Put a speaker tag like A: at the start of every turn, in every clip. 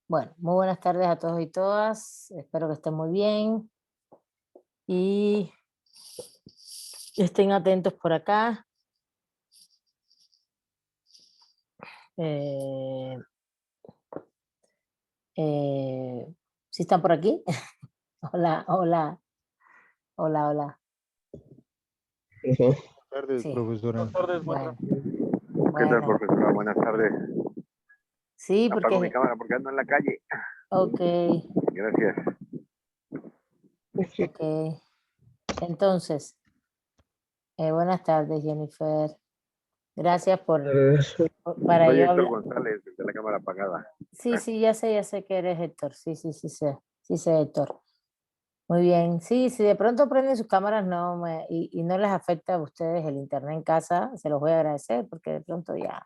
A: Bueno, muy buenas tardes a todos y todas. Espero que estén muy bien y estén atentos por acá. Eh, ¿Sí están por aquí? Hola, hola, hola, hola.
B: Ujú.
C: Tardes,
A: Sí,
C: profesora.
A: bueno,
D: ¿Qué tal,
A: bueno.
D: profesora? Buenas tardes.
A: Sí,
D: Apago mi
A: porque,
D: cámara porque ando en la calle.
A: ok,
D: Gracias.
A: ok. Entonces, buenas tardes, Jennifer. Gracias para
D: Soy
A: yo
D: Héctor
A: hablar.
D: González, de la cámara apagada.
A: Sí, sí, ya sé que eres Héctor. Sí, sí, sí sé, Héctor. Muy bien, sí, si de pronto prenden sus cámaras y no les afecta a ustedes el internet en casa, se los voy a agradecer porque de pronto ya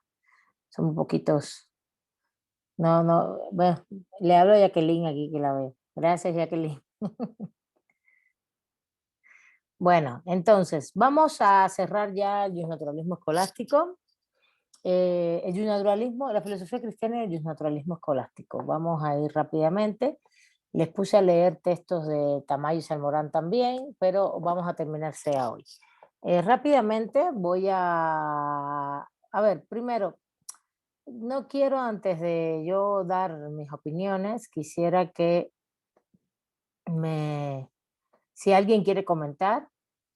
A: son un poquitos, bueno, le hablo a Jacqueline aquí que la ve. Gracias, Jacqueline. Bueno, entonces, vamos a cerrar ya el naturalismo escolástico, el naturalismo, la filosofía cristiana y el naturalismo escolástico. Vamos a ir rápidamente. Les puse a leer textos de Tamayo y Salmorán también, pero vamos a terminar SEA hoy. Rápidamente voy a ver, primero, no quiero antes de yo dar mis opiniones, quisiera que me, si alguien quiere comentar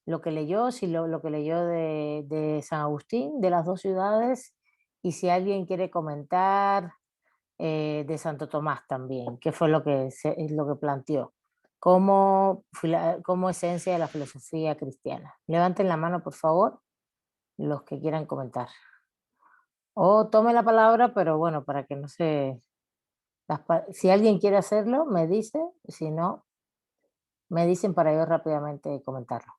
A: lo que leyó, si lo que leyó de San Agustín, de las dos ciudades, y si alguien quiere comentar de Santo Tomás también, que fue es lo que planteó como esencia de la filosofía cristiana. Levanten la mano, por favor, los que quieran comentar. O tome la palabra, pero bueno, para que no se... si alguien quiere hacerlo, me dice, si no, me dicen para yo rápidamente comentarlo.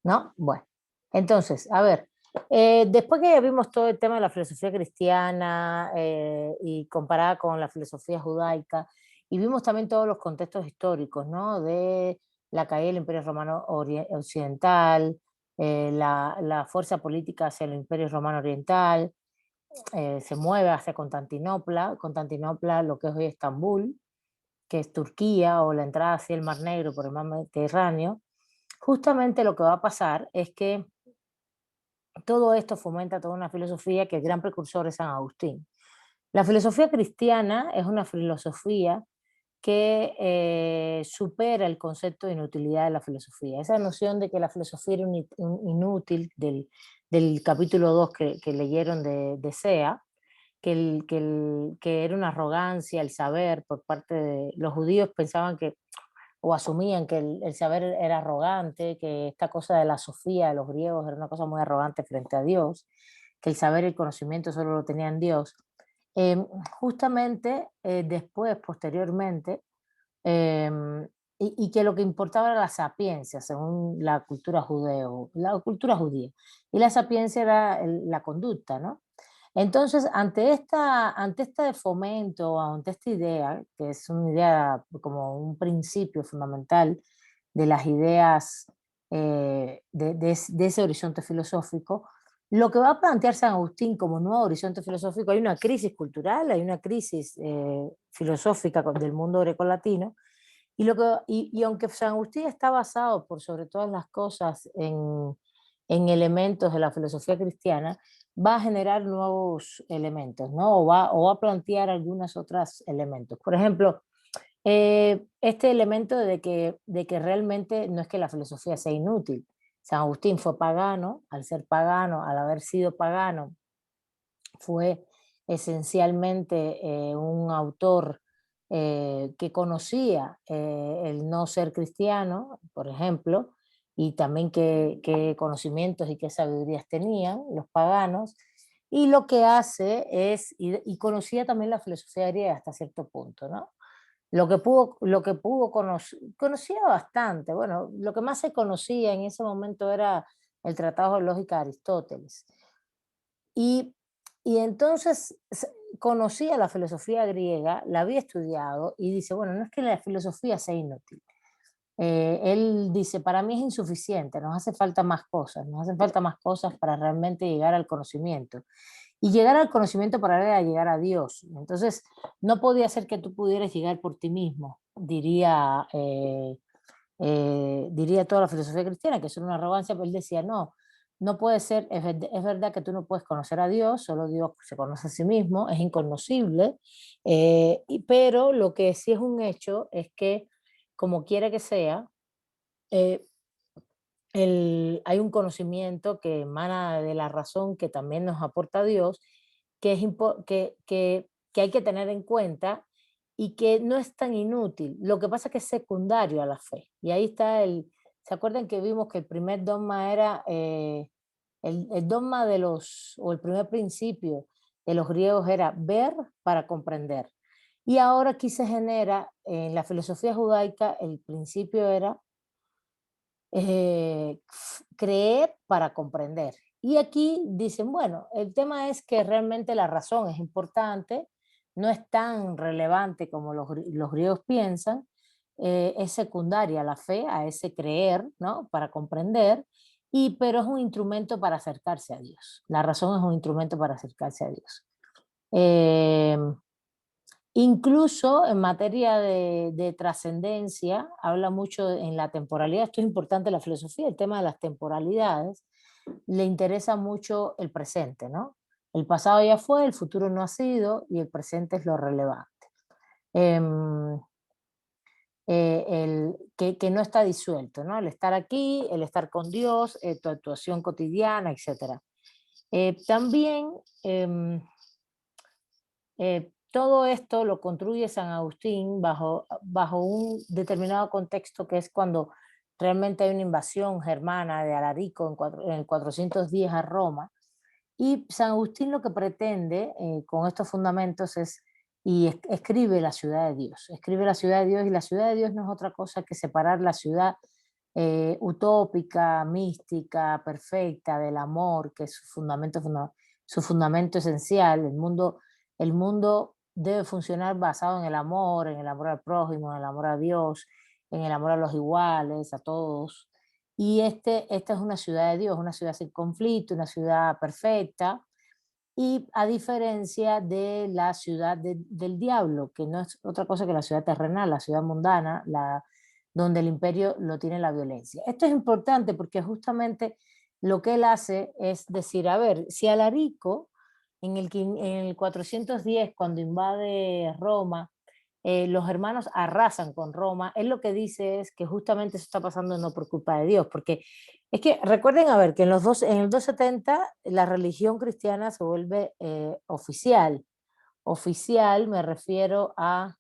A: ¿No? Bueno, entonces, a ver, después que ya vimos todo el tema de la filosofía cristiana y comparada con la filosofía judaica, y vimos también todos los contextos históricos, ¿no? De la caída del Imperio Romano Occidental, la fuerza política hacia el Imperio Romano Oriental, se mueve hacia Constantinopla, lo que es hoy Estambul, que es Turquía, o la entrada hacia el Mar Negro por el mar Mediterráneo. Justamente lo que va a pasar es que todo esto fomenta toda una filosofía que el gran precursor es San Agustín. La filosofía cristiana es una filosofía que supera el concepto de inutilidad de la filosofía. Esa noción de que la filosofía era inútil del capítulo 2 que leyeron de SEA, que era una arrogancia el saber por parte de los judíos, pensaban que o asumían que el saber era arrogante, que esta cosa de la sofía de los griegos era una cosa muy arrogante frente a Dios, que el saber y el conocimiento solo lo tenían Dios. Eh, Justamente después, posteriormente, eh, y que lo que importaba era la sapiencia, según la cultura judía, y la sapiencia era la conducta, ¿no? Entonces, ante este fomento, ante esta idea, que es una idea como un principio fundamental de las ideas de ese horizonte filosófico, lo que va a plantear San Agustín como nuevo horizonte filosófico, hay una crisis cultural, hay una crisis filosófica del mundo grecolatino, y aunque San Agustín está basado por sobre todas las cosas en elementos de la filosofía cristiana, va a generar nuevos elementos, ¿no? O va a plantear algunos otros elementos. Por ejemplo, este elemento de que realmente no es que la filosofía sea inútil. San Agustín fue pagano, al ser pagano, al haber sido pagano, fue esencialmente un autor que conocía el no ser cristiano, por ejemplo, y también qué conocimientos y qué sabidurías tenían los paganos, y lo que hace y conocía también la filosofía griega hasta cierto punto, ¿no? Lo que pudo conocer, conocía bastante, bueno, lo que más se conocía en ese momento era el Tratado de Lógica de Aristóteles. Y, y entonces conocía la filosofía griega, la había estudiado y dice, bueno, no es que la filosofía sea inútil. Él dice, para mí es insuficiente, nos hace falta más cosas, nos hacen falta más cosas para realmente llegar al conocimiento. y llegar al conocimiento para llegar a Dios. Entonces, no podía ser que tú pudieras llegar por ti mismo, diría toda la filosofía cristiana, que es una arrogancia, pero él decía, no, no puede ser, es verdad que tú no puedes conocer a Dios, solo Dios se conoce a sí mismo, es incognoscible, pero lo que sí es un hecho es que, como quiera que sea, eh, hay un conocimiento que emana de la razón que también nos aporta Dios, que, que hay que tener en cuenta y que no es tan inútil. Lo que pasa es que es secundario a la fe. Y ahí está ¿se acuerdan que vimos que el primer dogma era, el dogma de o el primer principio de los griegos era ver para comprender? Y ahora aquí se genera, en la filosofía judaica, el principio era creer para comprender. Y aquí dicen, bueno, el tema es que realmente la razón es importante, no es tan relevante como los griegos piensan, es secundaria la fe a ese creer, ¿no? Para comprender, pero es un instrumento para acercarse a Dios. La razón es un instrumento para acercarse a Dios. Eh, Incluso en materia de trascendencia, habla mucho en la temporalidad, esto es importante en la filosofía, el tema de las temporalidades, le interesa mucho el presente, ¿no? El pasado ya fue, el futuro no ha sido y el presente es lo relevante. Em, que no está disuelto, ¿no? El estar aquí, el estar con Dios, tu actuación cotidiana, etc. También todo esto lo construye San Agustín bajo un determinado contexto, que es cuando realmente hay una invasión germana de Alarico en el 410 a Roma. Y San Agustín lo que pretende con estos fundamentos es, escribe la ciudad de Dios, escribe la ciudad de Dios, y la ciudad de Dios no es otra cosa que separar la ciudad utópica, mística, perfecta, del amor, que es su fundamento esencial. El mundo debe funcionar basado en el amor al prójimo, en el amor a Dios, en el amor a los iguales, a todos. Y esta es una ciudad de Dios, una ciudad sin conflicto, una ciudad perfecta, y a diferencia de la ciudad del diablo, que no es otra cosa que la ciudad terrenal, la ciudad mundana, donde el imperio lo tiene la violencia. Esto es importante porque justamente lo que él hace es decir, a ver, si Alarico en el 410, cuando invade Roma, los hermanos arrasan con Roma, él lo que dice es que justamente eso está pasando no por culpa de Dios, porque es que recuerden, a ver, que en el 270 la religión cristiana se vuelve oficial. Oficial me refiero a,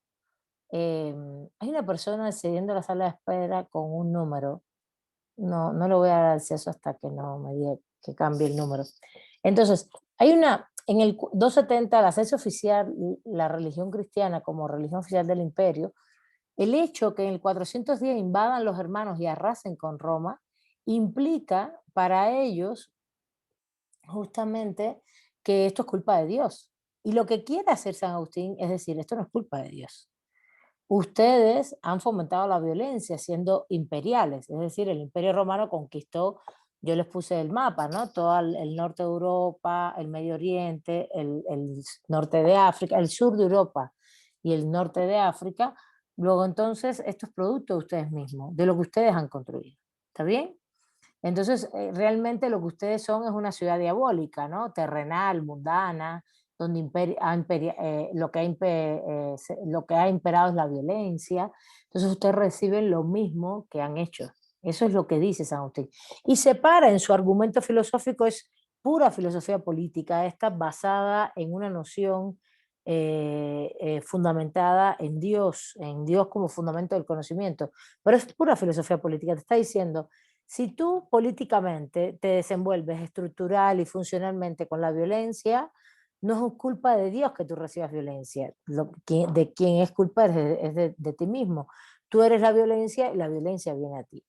A: hay una persona accediendo a la sala de espera con un número, no le voy a dar acceso hasta que no me diga que cambie el número. Entonces, en el 270 la hacerse oficial la religión cristiana como religión oficial del imperio, el hecho que en el 410 invadan los hermanos y arrasen con Roma, implica para ellos justamente que esto es culpa de Dios. Y lo que quiere hacer San Agustín es decir, esto no es culpa de Dios. Ustedes han fomentado la violencia siendo imperiales, es decir, el imperio romano conquistó, yo les puse el mapa, ¿no? Todo el norte de Europa, el Medio Oriente, el norte de África, el sur de Europa y el norte de África. Luego entonces esto es producto de ustedes mismos, de lo que ustedes han construido. ¿Está bien? Entonces, realmente lo que ustedes son es una ciudad diabólica, ¿no? Terrenal, mundana, donde lo que ha imperado es la violencia. Entonces, ustedes reciben lo mismo que han hecho. Eso es lo que dice San Agustín. Y separa en su argumento filosófico, es pura filosofía política, esta basada en una noción fundamentada en Dios como fundamento del conocimiento. Pero es pura filosofía política, te está diciendo, si tú políticamente te desenvuelves estructural y funcionalmente con la violencia, no es culpa de Dios que tú recibas violencia. De quien es culpa es de ti mismo. Tú eres la violencia y la violencia viene a ti.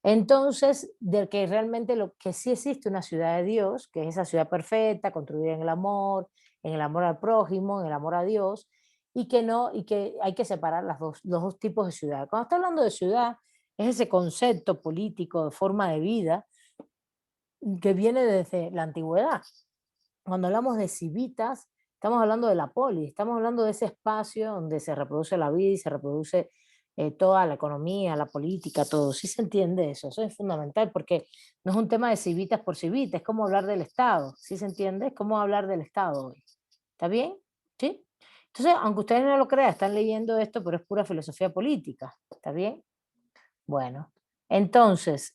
A: Entonces, de que realmente lo que sí existe una ciudad de Dios, que es esa ciudad perfecta, construida en el amor al prójimo, en el amor a Dios, y que no, y que hay que separar los dos tipos de ciudad. Cuando está hablando de ciudad, es ese concepto político de forma de vida que viene desde la antigüedad. cuando hablamos de civitas, estamos hablando de la polis, estamos hablando de ese espacio donde se reproduce la vida y se reproduce toda la economía, la política, todo. ¿Sí se entiende eso? Eso es fundamental porque no es un tema de civitas por civitas, es como hablar del Estado. ¿Sí se entiende? Es como hablar del Estado hoy. ¿Está bien? ¿Sí? Entonces, aunque ustedes no lo crean, están leyendo esto, pero es pura filosofía política. ¿Está bien? Bueno, entonces,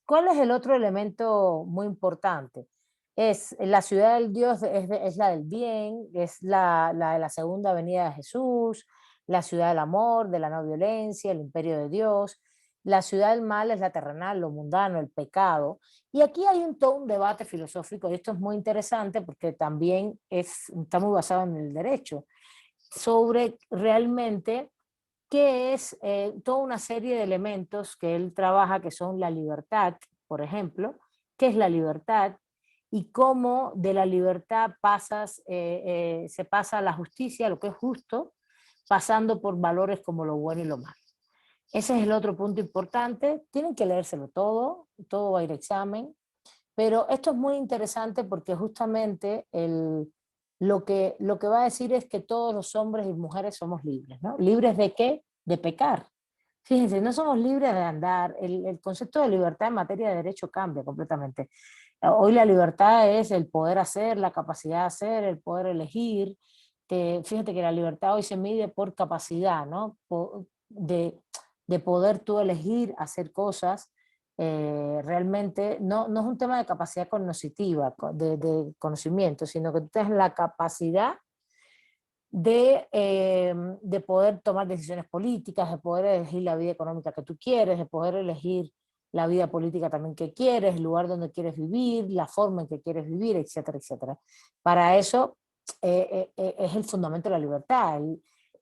A: ¿cuál es el otro elemento muy importante? Es la ciudad del Dios, es la del bien, es la de la segunda venida de Jesús, la ciudad del amor, de la no violencia, el imperio de Dios. La ciudad del mal es la terrenal, lo mundano, el pecado. Y aquí hay todo un debate filosófico, y esto es muy interesante porque también está muy basado en el derecho, sobre realmente que es toda una serie de elementos que él trabaja, que son la libertad, por ejemplo, qué es la libertad y cómo de la libertad se pasa a la justicia, lo que es justo, pasando por valores como lo bueno y lo malo. Ese es el otro punto importante. Tienen que leérselo todo, todo va a ir a examen, pero esto es muy interesante porque justamente lo que va a decir es que todos los hombres y mujeres somos libres, ¿no? ¿Libres de qué? De pecar. Fíjense, no somos libres de andar. El concepto de libertad en materia de derecho cambia completamente. Hoy la libertad es el poder hacer, la capacidad de hacer, el poder elegir. Fíjate que la libertad hoy se mide por capacidad, ¿no? De poder tú elegir hacer cosas. Realmente no es un tema de capacidad cognitiva, de conocimiento, sino que tú tienes la capacidad de poder tomar decisiones políticas, de poder elegir la vida económica que tú quieres, de poder elegir la vida política también que quieres, el lugar donde quieres vivir, la forma en que quieres vivir, etcétera, etcétera. Para eso es el fundamento de la libertad,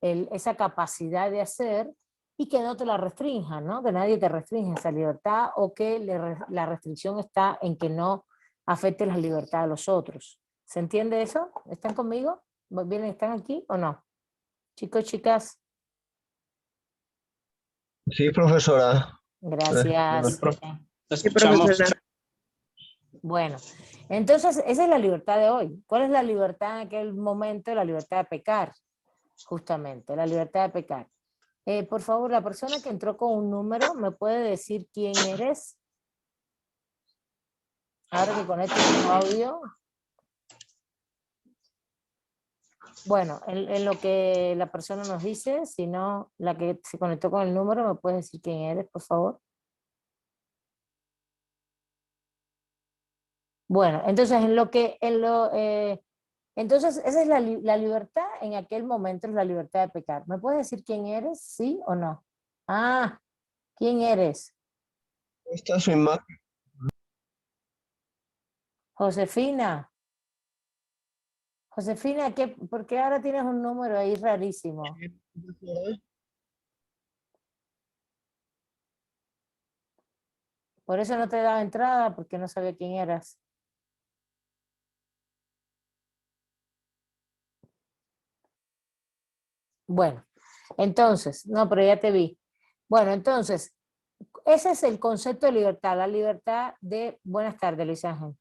A: esa capacidad de hacer y que no te la restrinjan, ¿no? Que nadie te restringe esa libertad o que la restricción está en que no afecte la libertad de los otros. ¿Se entiende eso? ¿Están conmigo? ¿Vienen, están aquí o no? Chicos, chicas,
B: Sí, profesora.
A: gracias.
B: Bueno,
C: Lo
E: Sí,
C: escuchamos.
E: profesora.
A: Bueno, entonces esa es la libertad de hoy. ¿Cuál es la libertad en aquel momento? La libertad de pecar, justamente, la libertad de pecar. Por favor, la persona que entró con un número, ¿me puede decir quién eres? Ahora que conecte su audio. Bueno, en lo que la persona nos dice, si no, la que se conectó con el número, ¿me puedes decir quién eres, por favor? Bueno, entonces entonces esa es la libertad en aquel momento, es la libertad de pecar. ¿Me puedes decir quién eres? ¿Sí o no? Ah, ¿quién eres?
B: esta es su imagen.
A: Josefina. Josefina, ¿por qué ahora tienes un número ahí rarísimo? Por eso no te daba entrada, porque no sabía quién eras. Bueno, entonces, no, pero ya te vi. Bueno, entonces, ese es el concepto de libertad, la libertad de, buenas tardes, Luis Ángel,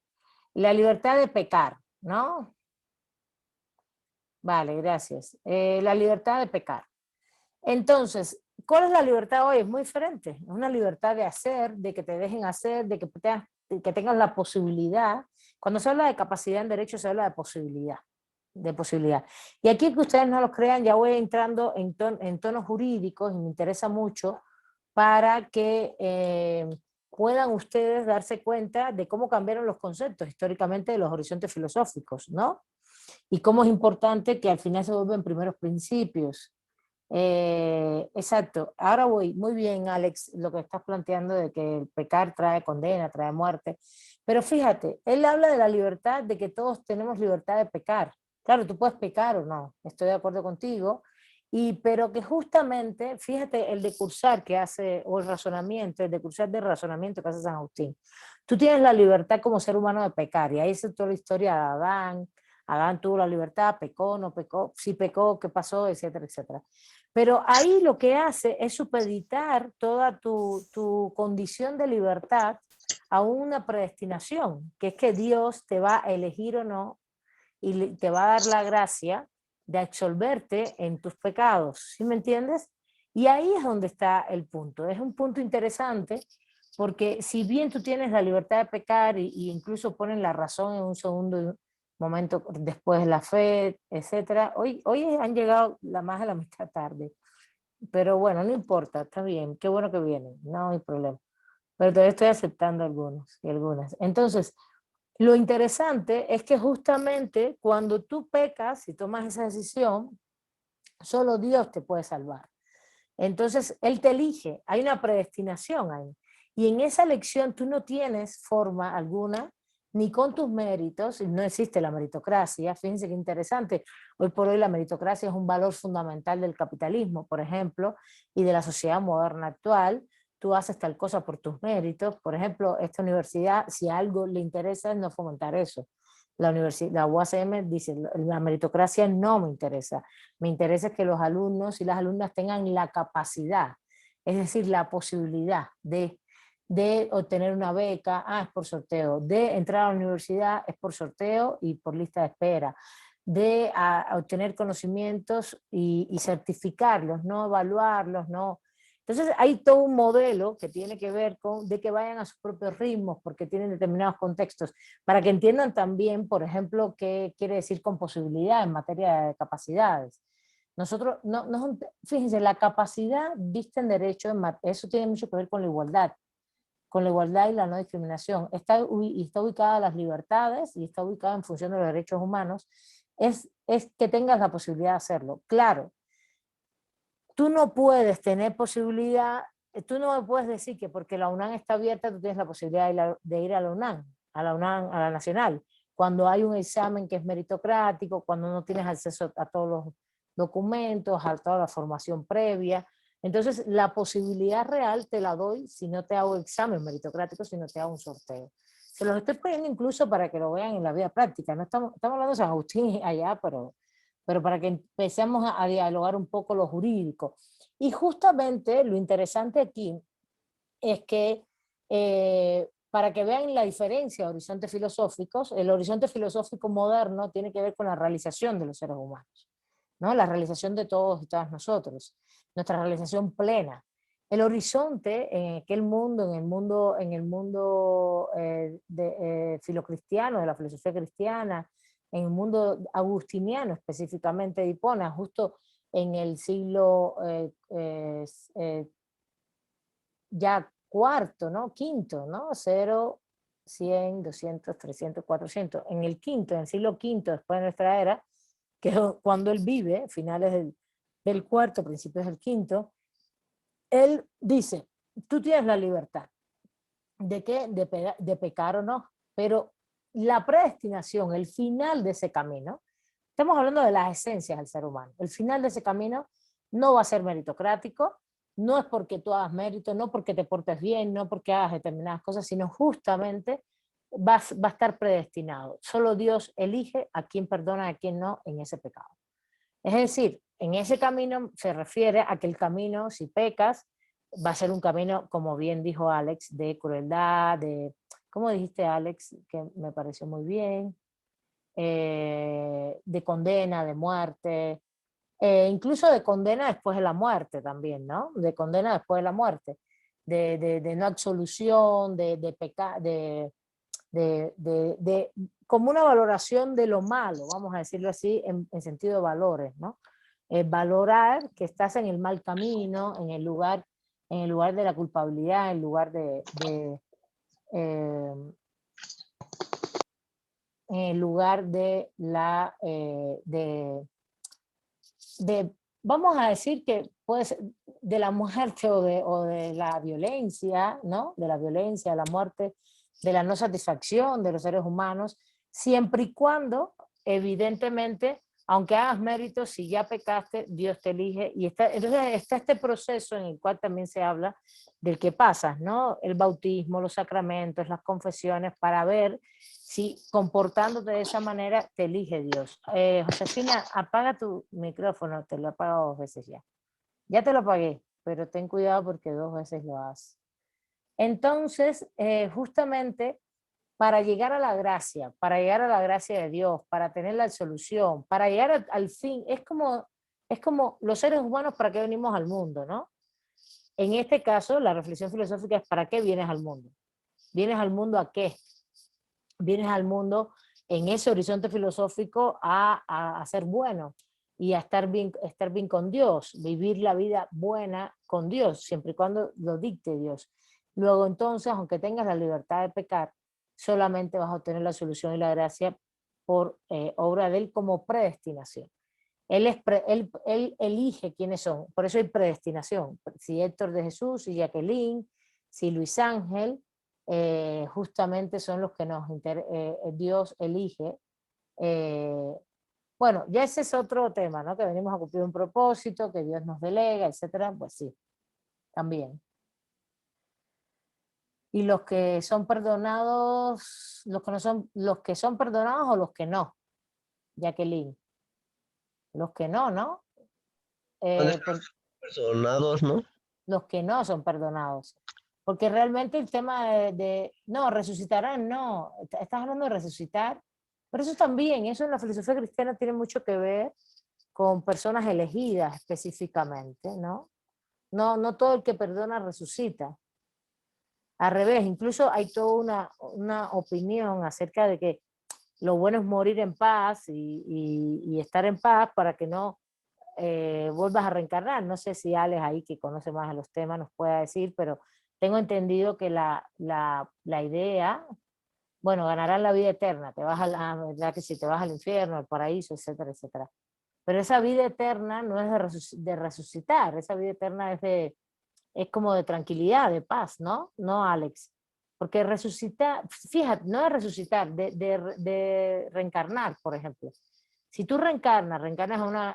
A: la libertad de pecar, ¿no? Vale, gracias. La libertad de pecar. Entonces, ¿cuál es la libertad hoy? Es muy diferente. Es una libertad de hacer, de que te dejen hacer, que tengas la posibilidad. Cuando se habla de capacidad en derecho, se habla de posibilidad. De posibilidad. Y aquí que ustedes no lo crean, ya voy entrando en tonos jurídicos y me interesa mucho para que puedan ustedes darse cuenta de cómo cambiaron los conceptos históricamente de los horizontes filosóficos, ¿no? Y cómo es importante que al final se vuelven primeros principios. Exacto. Ahora voy. Muy bien, Alex, lo que estás planteando de que el pecar trae condena, trae muerte. Pero fíjate, él habla de la libertad, de que todos tenemos libertad de pecar. Claro, tú puedes pecar o no, estoy de acuerdo contigo. Pero que justamente, fíjate, el decursar que hace, o el razonamiento, el decursar del razonamiento que hace San Agustín. Tú tienes la libertad como ser humano de pecar, y ahí es toda la historia de Adán. Adán tuvo la libertad, pecó, no pecó, sí pecó, qué pasó, etcétera, etcétera. Pero ahí lo que hace es supeditar toda tu condición de libertad a una predestinación, que es que Dios te va a elegir o no y te va a dar la gracia de absolverte en tus pecados, ¿sí me entiendes? Y ahí es donde está el punto. Es un punto interesante porque si bien tú tienes la libertad de pecar y incluso ponen la razón en un segundo momento después de la fe, etcétera, hoy han llegado más de la mitad tarde, pero bueno, no importa, está bien, qué bueno que vienen, no hay problema. Pero todavía estoy aceptando algunos y algunas. Entonces, lo interesante es que justamente cuando tú pecas y tomas esa decisión, solo Dios te puede salvar. Entonces, Él te elige, hay una predestinación ahí. Y en esa elección tú no tienes forma alguna, ni con tus méritos, no existe la meritocracia. Fíjense qué interesante, hoy por hoy la meritocracia es un valor fundamental del capitalismo, por ejemplo, y de la sociedad moderna actual. Tú haces tal cosa por tus méritos. Por ejemplo, esta universidad, si algo le interesa es no fomentar eso. La UACM dice, la meritocracia no me interesa que los alumnos y las alumnas tengan la capacidad, es decir, la posibilidad de obtener una beca, es por sorteo, de entrar a la universidad es por sorteo y por lista de espera, de obtener conocimientos y certificarlos, no evaluarlos, no. Entonces hay todo un modelo que tiene que ver con de que vayan a sus propios ritmos porque tienen determinados contextos, para que entiendan también, por ejemplo, qué quiere decir con posibilidad en materia de capacidades. Nosotros, fíjense, la capacidad vista en derecho, eso tiene mucho que ver con la igualdad y la no discriminación. Está ubicada las libertades y está ubicada en función de los derechos humanos, es que tengas la posibilidad de hacerlo. Claro, tú no puedes tener posibilidad, tú no me puedes decir que porque la UNAM está abierta tú tienes la posibilidad de ir a la UNAM, a la Nacional, cuando hay un examen que es meritocrático, cuando no tienes acceso a todos los documentos, a toda la formación previa. Entonces, la posibilidad real te la doy si no te hago examen meritocrático, si no te hago un sorteo. Se los estoy poniendo incluso para que lo vean en la vida práctica. No estamos hablando de San Agustín allá, pero para que empecemos a dialogar un poco lo jurídico. Y justamente lo interesante aquí es que para que vean la diferencia de horizontes filosóficos, el horizonte filosófico moderno tiene que ver con la realización de los seres humanos, ¿no? La realización de todos y todas nosotros, nuestra realización plena. El horizonte en aquel mundo, en el mundo filocristiano, de la filosofía cristiana, en el mundo agustiniano específicamente de Hipona, justo en el siglo ya cuarto, ¿no? Quinto, ¿no? 0, 100, 200, 300, 400. En el quinto, en el siglo quinto después de nuestra era, que es cuando él vive, finales del cuarto, principios del quinto, él dice, tú tienes la libertad de qué, de pecar o no, pero la predestinación, el final de ese camino, estamos hablando de las esencias del ser humano, el final de ese camino no va a ser meritocrático, no es porque tú hagas mérito, no porque te portes bien, no porque hagas determinadas cosas, sino justamente va a estar predestinado. Solo Dios elige a quién perdona y a quién no en ese pecado. Es decir, en ese camino se refiere a que el camino, si pecas, va a ser un camino, como bien dijo Alex, de crueldad, ¿cómo dijiste, Alex? Que me pareció muy bien, de condena, de muerte, incluso de condena después de la muerte también, ¿no? De condena después de la muerte, de no absolución, como una valoración de lo malo, vamos a decirlo así, en sentido de valores, ¿no? Valorar que estás en el mal camino, en el lugar de la culpabilidad, en el lugar en el lugar de la vamos a decir que puede ser de la muerte o de la violencia, ¿no? De la violencia, de la muerte, de la no satisfacción de los seres humanos, siempre y cuando, evidentemente, aunque hagas méritos, si ya pecaste, Dios te elige. Entonces está este proceso en el cual también se habla del que pasas, ¿no? El bautismo, los sacramentos, las confesiones, para ver si comportándote de esa manera te elige Dios. Josefina, apaga tu micrófono, te lo he apagado 2 veces ya. Ya te lo apagué, pero ten cuidado porque 2 veces lo has Entonces, justamente para llegar a la gracia, de Dios, para tener la solución, para llegar al fin, es como los seres humanos para qué venimos al mundo, ¿no? En este caso, la reflexión filosófica es ¿para qué vienes al mundo? ¿Vienes al mundo a qué? Vienes al mundo en ese horizonte filosófico a ser bueno y a estar bien con Dios, vivir la vida buena con Dios, siempre y cuando lo dicte Dios. Luego entonces, aunque tengas la libertad de pecar, solamente vas a obtener la solución y la gracia por obra de Él como predestinación. Él elige quiénes son, por eso hay predestinación. Si Héctor de Jesús, si Jacqueline, si Luis Ángel, justamente son los que Dios elige. Bueno, ya ese es otro tema, ¿no? Que venimos a cumplir un propósito, que Dios nos delega, etcétera. Pues sí, también. Y los que son perdonados, los que son perdonados o los que no, Jacqueline. Los que no, ¿no?
B: Perdonados, ¿no?
A: Los que no son perdonados. Porque realmente el tema no, resucitarán, no. Estás hablando de resucitar. Pero eso también, eso en la filosofía cristiana tiene mucho que ver con personas elegidas específicamente, ¿no? No todo el que perdona resucita. Al revés, incluso hay toda una opinión acerca de que lo bueno es morir en paz y estar en paz para que no vuelvas a reencarnar. No sé si Alex ahí, que conoce más de los temas, nos pueda decir, pero tengo entendido que la idea, bueno, ganarás la vida eterna, ¿verdad? Que si te vas al infierno, al paraíso, etcétera, etcétera. Pero esa vida eterna no es de resucitar, esa vida eterna es como de tranquilidad, de paz, ¿no? No, Alex. Porque resucitar, fíjate, no es resucitar, de reencarnar, por ejemplo. Si tú reencarnas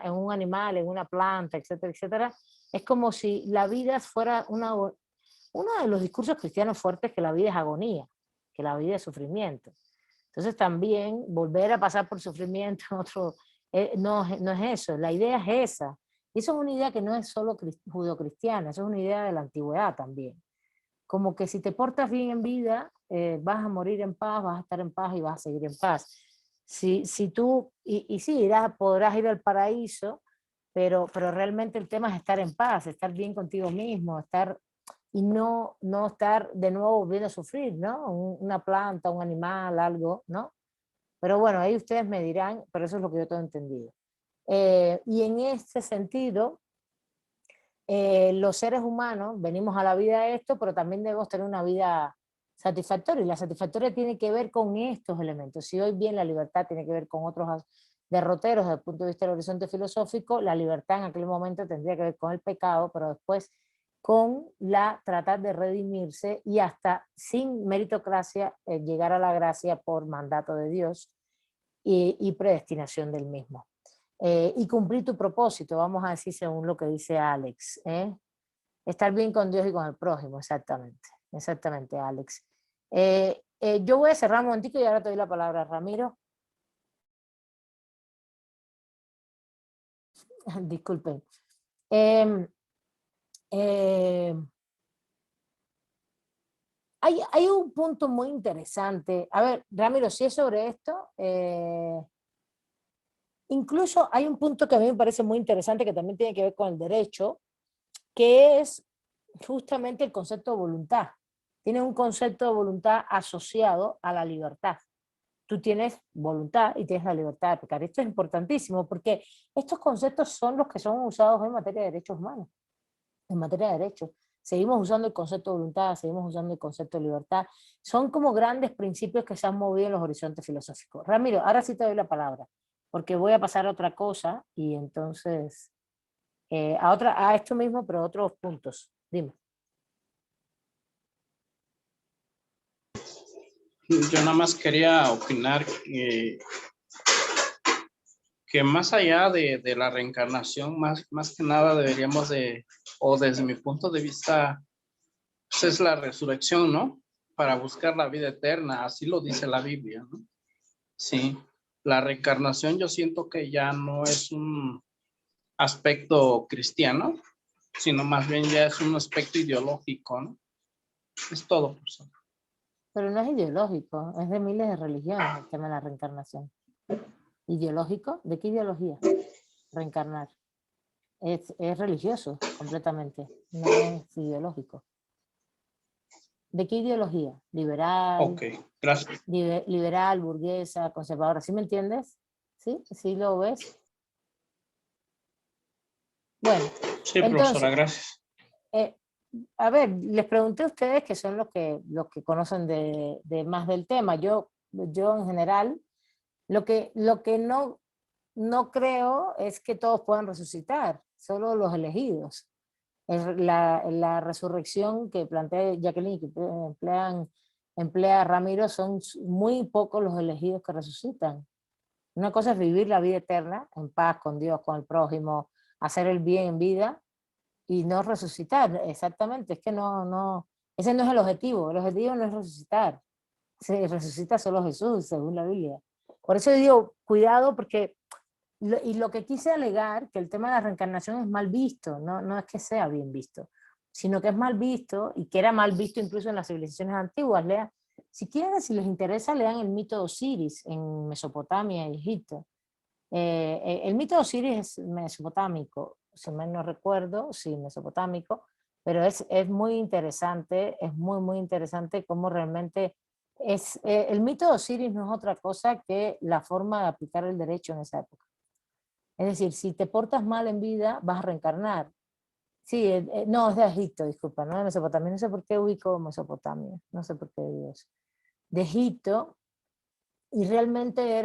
A: en un animal, en una planta, etcétera, etcétera, es como si la vida fuera uno de los discursos cristianos fuertes, que la vida es agonía, que la vida es sufrimiento. Entonces también volver a pasar por sufrimiento no es eso, la idea es esa. Y eso es una idea que no es solo judeocristiana, eso es una idea de la antigüedad también. Como que si te portas bien en vida, vas a morir en paz, vas a estar en paz y vas a seguir en paz. Si tú, y sí, podrás ir al paraíso, pero realmente el tema es estar en paz, estar bien contigo mismo, y no estar de nuevo volviendo a sufrir, ¿no? Una planta, un animal, algo, ¿no? Pero bueno, ahí ustedes me dirán, pero eso es lo que yo tengo entendido. Y en ese sentido, los seres humanos venimos a la vida de esto, pero también debemos tener una vida satisfactoria, y la satisfactoria tiene que ver con estos elementos. Si hoy bien la libertad tiene que ver con otros derroteros desde el punto de vista del horizonte filosófico, la libertad en aquel momento tendría que ver con el pecado, pero después con tratar de redimirse y hasta sin meritocracia llegar a la gracia por mandato de Dios y predestinación del mismo. Y cumplir tu propósito, vamos a decir según lo que dice Alex. Estar bien con Dios y con el prójimo, exactamente, Alex. Yo voy a cerrar un momentico y ahora te doy la palabra a Ramiro. Disculpen. Hay un punto muy interesante. A ver, Ramiro, si es sobre esto, incluso hay un punto que a mí me parece muy interesante que también tiene que ver con el derecho, que es justamente el concepto de voluntad. Tienes un concepto de voluntad asociado a la libertad. Tú tienes voluntad y tienes la libertad de pecar. Esto es importantísimo porque estos conceptos son los que son usados en materia de derechos humanos. En materia de derechos. Seguimos usando el concepto de voluntad, seguimos usando el concepto de libertad. Son como grandes principios que se han movido en los horizontes filosóficos. Ramiro, ahora sí te doy la palabra, porque voy a pasar a otra cosa y entonces a esto mismo, pero a otros puntos. Dime.
C: Yo nada más quería opinar que más allá de la reencarnación, más que nada deberíamos o desde mi punto de vista, pues es la resurrección, ¿no? Para buscar la vida eterna, así lo dice la Biblia, ¿no? Sí, la reencarnación yo siento que ya no es un aspecto cristiano, sino más bien ya es un aspecto ideológico, ¿no? Es todo, profesor.
A: Pero no es ideológico, es de miles de religiones el tema de la reencarnación. ¿Ideológico? ¿De qué ideología? Reencarnar. Es religioso completamente, no es ideológico. ¿De qué ideología? Liberal,
C: Ok, gracias.
A: liberal, burguesa, conservadora. ¿Sí me entiendes? ¿Sí? ¿Sí lo ves? Bueno,
C: Sí,
A: entonces,
C: profesora, gracias.
A: a ver, les pregunté a ustedes que son los que conocen de más del tema. Yo en general, lo que no creo es que todos puedan resucitar, solo los elegidos. La resurrección que plantea Jacqueline, que emplea Ramiro, son muy pocos los elegidos que resucitan. Una cosa es vivir la vida eterna, en paz con Dios, con el prójimo, hacer el bien en vida y no resucitar. Exactamente, es que ese no es el objetivo no es resucitar. Se resucita solo Jesús, según la Biblia. Por eso digo, cuidado, porque lo que quise alegar, que el tema de la reencarnación es mal visto, no es que sea bien visto, sino que es mal visto y que era mal visto incluso en las civilizaciones antiguas. Si quieren, si les interesa, lean el mito de Osiris en Mesopotamia y Egipto. El mito de Osiris es mesopotámico, si mal no recuerdo, sí, mesopotámico, pero es muy interesante, es muy interesante cómo realmente el mito de Osiris no es otra cosa que la forma de aplicar el derecho en esa época. Es decir, si te portas mal en vida, vas a reencarnar. Sí, no, es de Egipto, disculpa, no de Mesopotamia. No sé por qué ubico Mesopotamia, no sé por qué digo eso. De Egipto, y realmente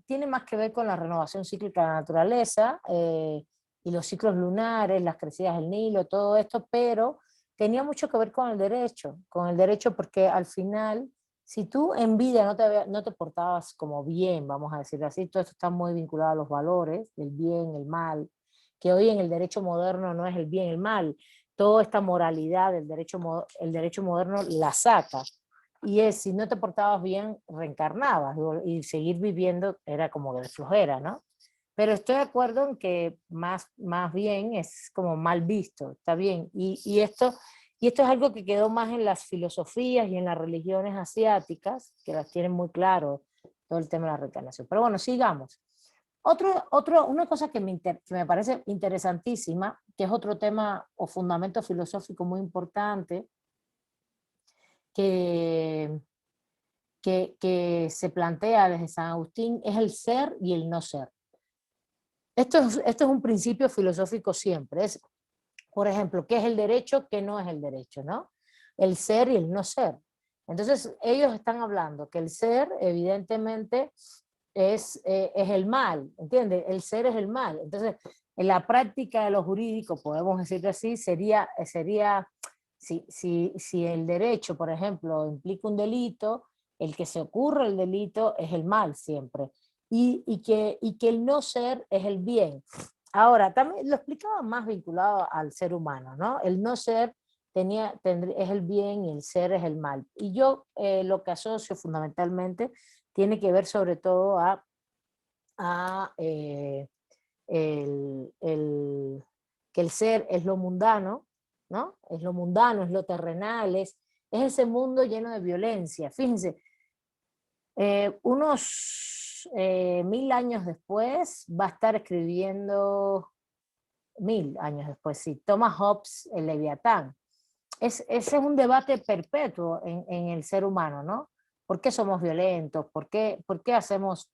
A: tiene más que ver con la renovación cíclica de la naturaleza, y los ciclos lunares, las crecidas del Nilo, todo esto, pero tenía mucho que ver con el derecho porque al final, si tú en vida no te portabas como bien, vamos a decir así, todo esto está muy vinculado a los valores, el bien, el mal, que hoy en el derecho moderno no es el bien, el mal, toda esta moralidad del el derecho moderno la saca. Y si no te portabas bien, reencarnabas, y seguir viviendo era como de flojera, ¿no? Pero estoy de acuerdo en que más bien es como mal visto, está bien. Y esto es algo que quedó más en las filosofías y en las religiones asiáticas, que las tienen muy claro, todo el tema de la reencarnación. Pero bueno, sigamos. Una cosa que me parece interesantísima, que es otro tema o fundamento filosófico muy importante, que se plantea desde San Agustín, es el ser y el no ser. Esto es un principio filosófico siempre. Por ejemplo, ¿qué es el derecho? ¿Qué no es el derecho? ¿No? El ser y el no ser. Entonces, ellos están hablando que el ser, evidentemente, es el mal, ¿entiendes? El ser es el mal. Entonces, en la práctica de lo jurídico, podemos decirlo así, sería si el derecho, por ejemplo, implica un delito, el que se ocurre el delito es el mal siempre. Y que el no ser es el bien. Ahora, también lo explicaba más vinculado al ser humano, ¿no? El no ser es el bien y el ser es el mal. Y yo lo que asocio fundamentalmente tiene que ver sobre todo que el ser es lo mundano, ¿no? Es lo mundano, es lo terrenal, es ese mundo lleno de violencia. Fíjense, unos 1000 años después va a estar escribiendo, 1000 años después, sí, Thomas Hobbes, el Leviatán. Ese es un debate perpetuo en el ser humano, ¿no? ¿Por qué somos violentos? ¿Por qué hacemos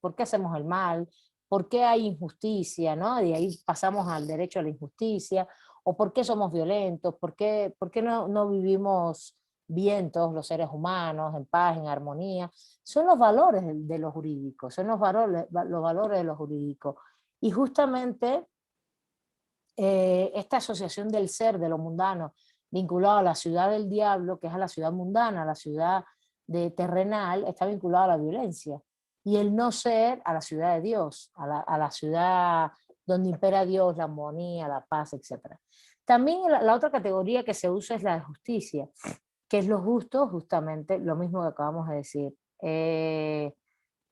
A: el mal? ¿Por qué hay injusticia? ¿No? De ahí pasamos al derecho a la injusticia. ¿O por qué somos violentos? ¿Por qué no vivimos bien todos los seres humanos, en paz, en armonía? Son los valores de lo jurídico, son los valores de lo jurídico. Y justamente esta asociación del ser, de lo mundano, vinculado a la ciudad del diablo, que es a la ciudad mundana, a la ciudad terrenal, está vinculado a la violencia. Y el no ser a la ciudad de Dios, a la ciudad donde impera Dios, la armonía, la paz, etc. También la otra categoría que se usa es la de justicia, que es lo justo, justamente lo mismo que acabamos de decir.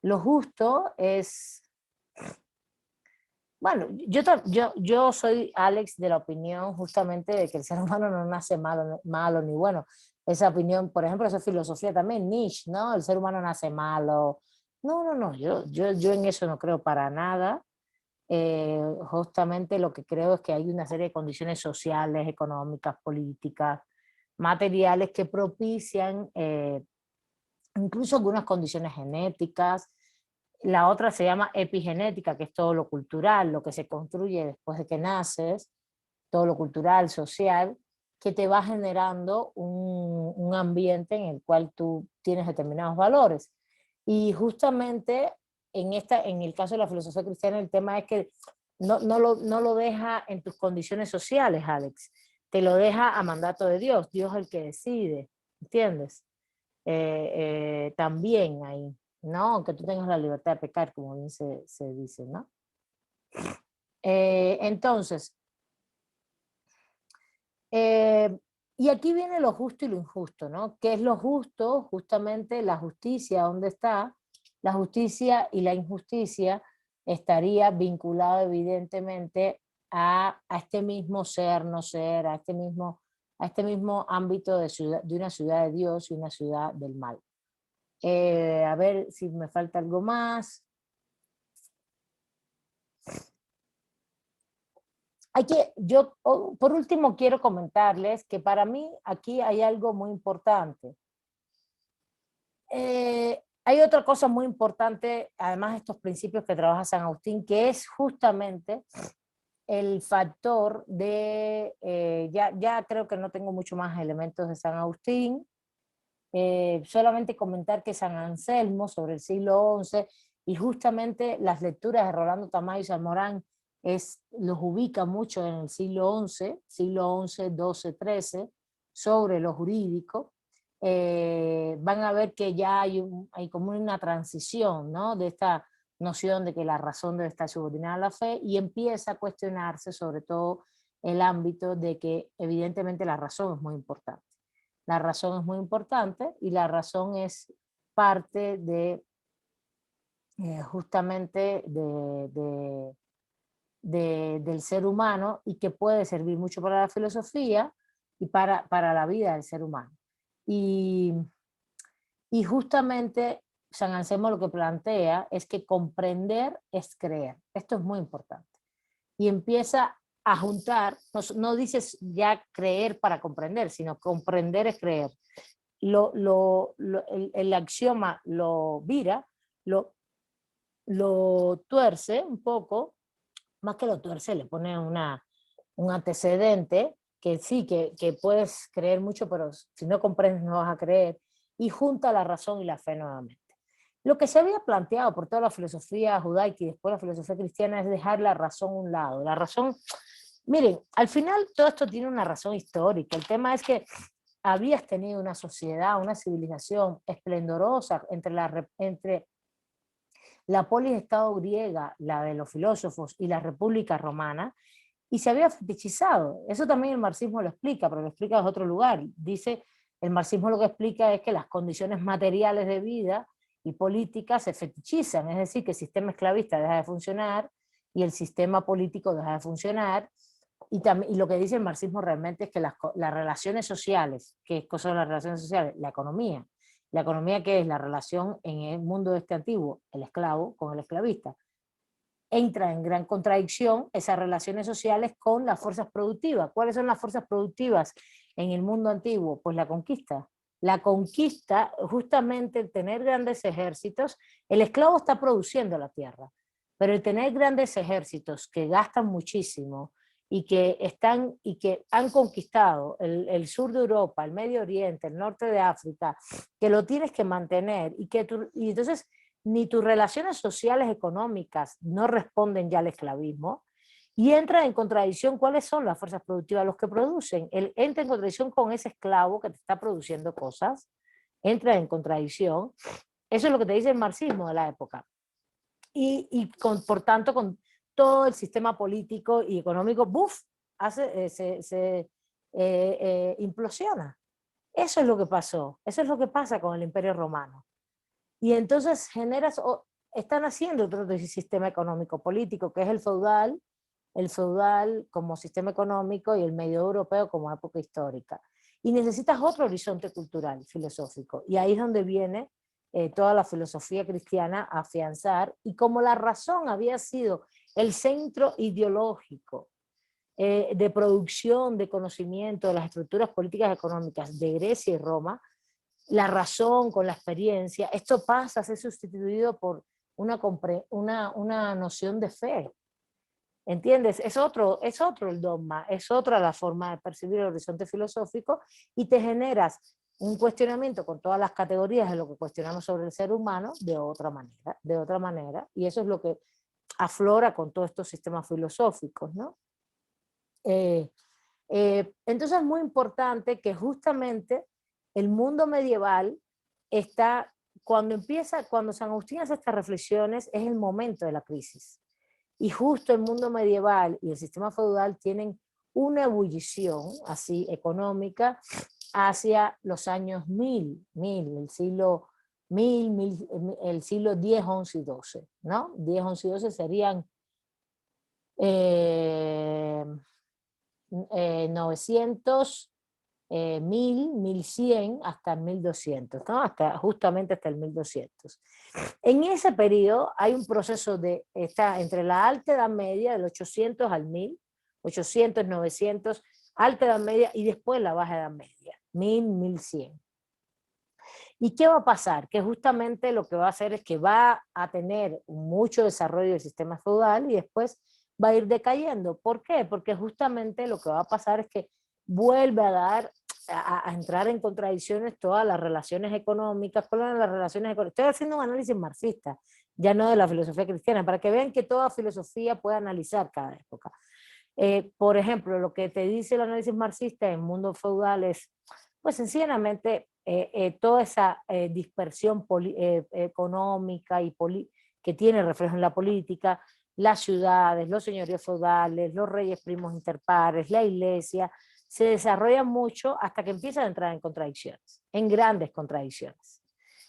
A: Lo justo es Bueno, yo soy, Alex, de la opinión justamente de que el ser humano no nace malo ni bueno. Esa opinión, por ejemplo, esa filosofía también, Nietzsche, ¿no? El ser humano nace malo. No, yo en eso no creo para nada. Justamente lo que creo es que hay una serie de condiciones sociales, económicas, políticas, materiales que propician incluso algunas condiciones genéticas. La otra se llama epigenética, que es todo lo cultural, lo que se construye después de que naces, todo lo cultural, social, que te va generando un ambiente en el cual tú tienes determinados valores. Y justamente en el caso de la filosofía cristiana, el tema es que no lo deja en tus condiciones sociales, Alex, te lo deja a mandato de Dios, Dios es el que decide, ¿entiendes? También ahí, ¿no? Aunque tú tengas la libertad de pecar, como bien se dice, ¿no? Entonces, y aquí viene lo justo y lo injusto, ¿no? ¿Qué es lo justo? Justamente la justicia, ¿dónde está? La justicia y la injusticia estaría vinculado evidentemente a este mismo ser, no ser, a este mismo ámbito de una ciudad de Dios y una ciudad del mal. A ver si me falta algo más. Por último, quiero comentarles que para mí aquí hay algo muy importante. Hay otra cosa muy importante, además de estos principios que trabaja San Agustín, que es justamente el factor de, ya creo que no tengo mucho más elementos de San Agustín, solamente comentar que San Anselmo sobre el siglo XI y justamente las lecturas de Rolando Tamayo y Salmorán los ubica mucho en el siglo XI, siglo XI, XII, XIII, sobre lo jurídico. Van a ver que ya hay como una transición, ¿no? De esta noción de que la razón debe estar subordinada a la fe y empieza a cuestionarse sobre todo el ámbito de que evidentemente la razón es muy importante. La razón es muy importante y la razón es parte de justamente del ser humano y que puede servir mucho para la filosofía y para la vida del ser humano. Y justamente San Anselmo lo que plantea es que comprender es creer. Esto es muy importante. Y empieza a juntar, no dices ya creer para comprender, sino comprender es creer. El axioma lo vira, lo tuerce un poco, más que lo tuerce, le pone un antecedente que sí, que puedes creer mucho, pero si no comprendes no vas a creer, y junta la razón y la fe nuevamente. Lo que se había planteado por toda la filosofía judaica y después la filosofía cristiana es dejar la razón a un lado. La razón, miren, al final todo esto tiene una razón histórica. El tema es que habías tenido una sociedad, una civilización esplendorosa entre la polis-estado griega, la de los filósofos, y la república romana, y se había fetichizado. Eso también el marxismo lo explica, pero lo explica desde otro lugar. Dice, el marxismo lo que explica es que las condiciones materiales de vida y políticas se fetichizan, es decir, que el sistema esclavista deja de funcionar y el sistema político deja de funcionar. Y lo que dice el marxismo realmente es que las relaciones sociales, ¿qué son las relaciones sociales? La economía que es la relación en el mundo este antiguo, el esclavo con el esclavista, entra en gran contradicción esas relaciones sociales con las fuerzas productivas. ¿Cuáles son las fuerzas productivas en el mundo antiguo? Pues la conquista. La conquista, justamente el tener grandes ejércitos, el esclavo está produciendo la tierra, pero el tener grandes ejércitos que gastan muchísimo y que han conquistado el sur de Europa, el Medio Oriente, el norte de África, que lo tienes que mantener y entonces ni tus relaciones sociales económicas no responden ya al esclavismo y entra en contradicción. ¿Cuáles son las fuerzas productivas? Los que producen. Él entra en contradicción con ese esclavo que te está produciendo cosas, entra en contradicción. Eso es lo que te dice el marxismo de la época. Por tanto, con todo el sistema político y económico, ¡buf!, implosiona. Eso es lo que pasó. Eso es lo que pasa con el Imperio Romano. Y entonces generas están haciendo otro sistema económico político, que es el feudal como sistema económico y el medio europeo como época histórica. Y necesitas otro horizonte cultural, filosófico. Y ahí es donde viene toda la filosofía cristiana a afianzar. Y como la razón había sido el centro ideológico de producción de conocimiento de las estructuras políticas y económicas de Grecia y Roma, la razón con la experiencia, esto pasa a ser sustituido por una noción de fe. ¿Entiendes? Es otro el dogma, es otra la forma de percibir el horizonte filosófico y te generas un cuestionamiento con todas las categorías de lo que cuestionamos sobre el ser humano de otra manera, y eso es lo que aflora con todos estos sistemas filosóficos, ¿no? Entonces es muy importante que justamente el mundo medieval está, cuando San Agustín hace estas reflexiones, es el momento de la crisis. Y justo el mundo medieval y el sistema feudal tienen una ebullición así económica hacia los años 1000, el siglo 1000, el siglo 10, 11 y 12, ¿no? 10, 11 y 12 serían 900, 1000, 1100 hasta el 1200, ¿no? Justamente hasta el 1200. En ese periodo hay un proceso está entre la Alta Edad Media, del 800 al 1000, 800, 900, Alta Edad Media y después la Baja Edad Media, 1000, 1100. ¿Y qué va a pasar? Que justamente lo que va a hacer es que va a tener mucho desarrollo del sistema feudal y después va a ir decayendo. ¿Por qué? Porque justamente lo que va a pasar es que vuelve a entrar en contradicciones todas las relaciones económicas. ¿Cuáles son las relaciones económicas? Estoy haciendo un análisis marxista, ya no de la filosofía cristiana, para que vean que toda filosofía puede analizar cada época. Por ejemplo, lo que te dice el análisis marxista en el mundo feudal es, pues sencillamente, toda esa dispersión económica y que tiene reflejo en la política, las ciudades, los señoríos feudales, los reyes primos interpares, la iglesia, se desarrollan mucho hasta que empiezan a entrar en contradicciones, en grandes contradicciones.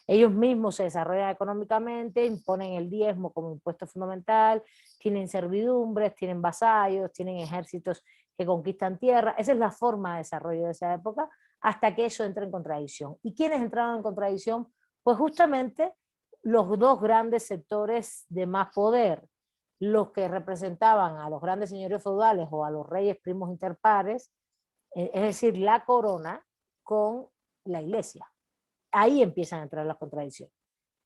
A: Ellos mismos se desarrollan económicamente, imponen el diezmo como impuesto fundamental, tienen servidumbres, tienen vasallos, tienen ejércitos que conquistan tierra. Esa es la forma de desarrollo de esa época, hasta que eso entra en contradicción. ¿Y quiénes entraron en contradicción? Pues justamente los dos grandes sectores de más poder, los que representaban a los grandes señoríos feudales o a los reyes primos interpares, es decir, la corona con la iglesia. Ahí empiezan a entrar las contradicciones.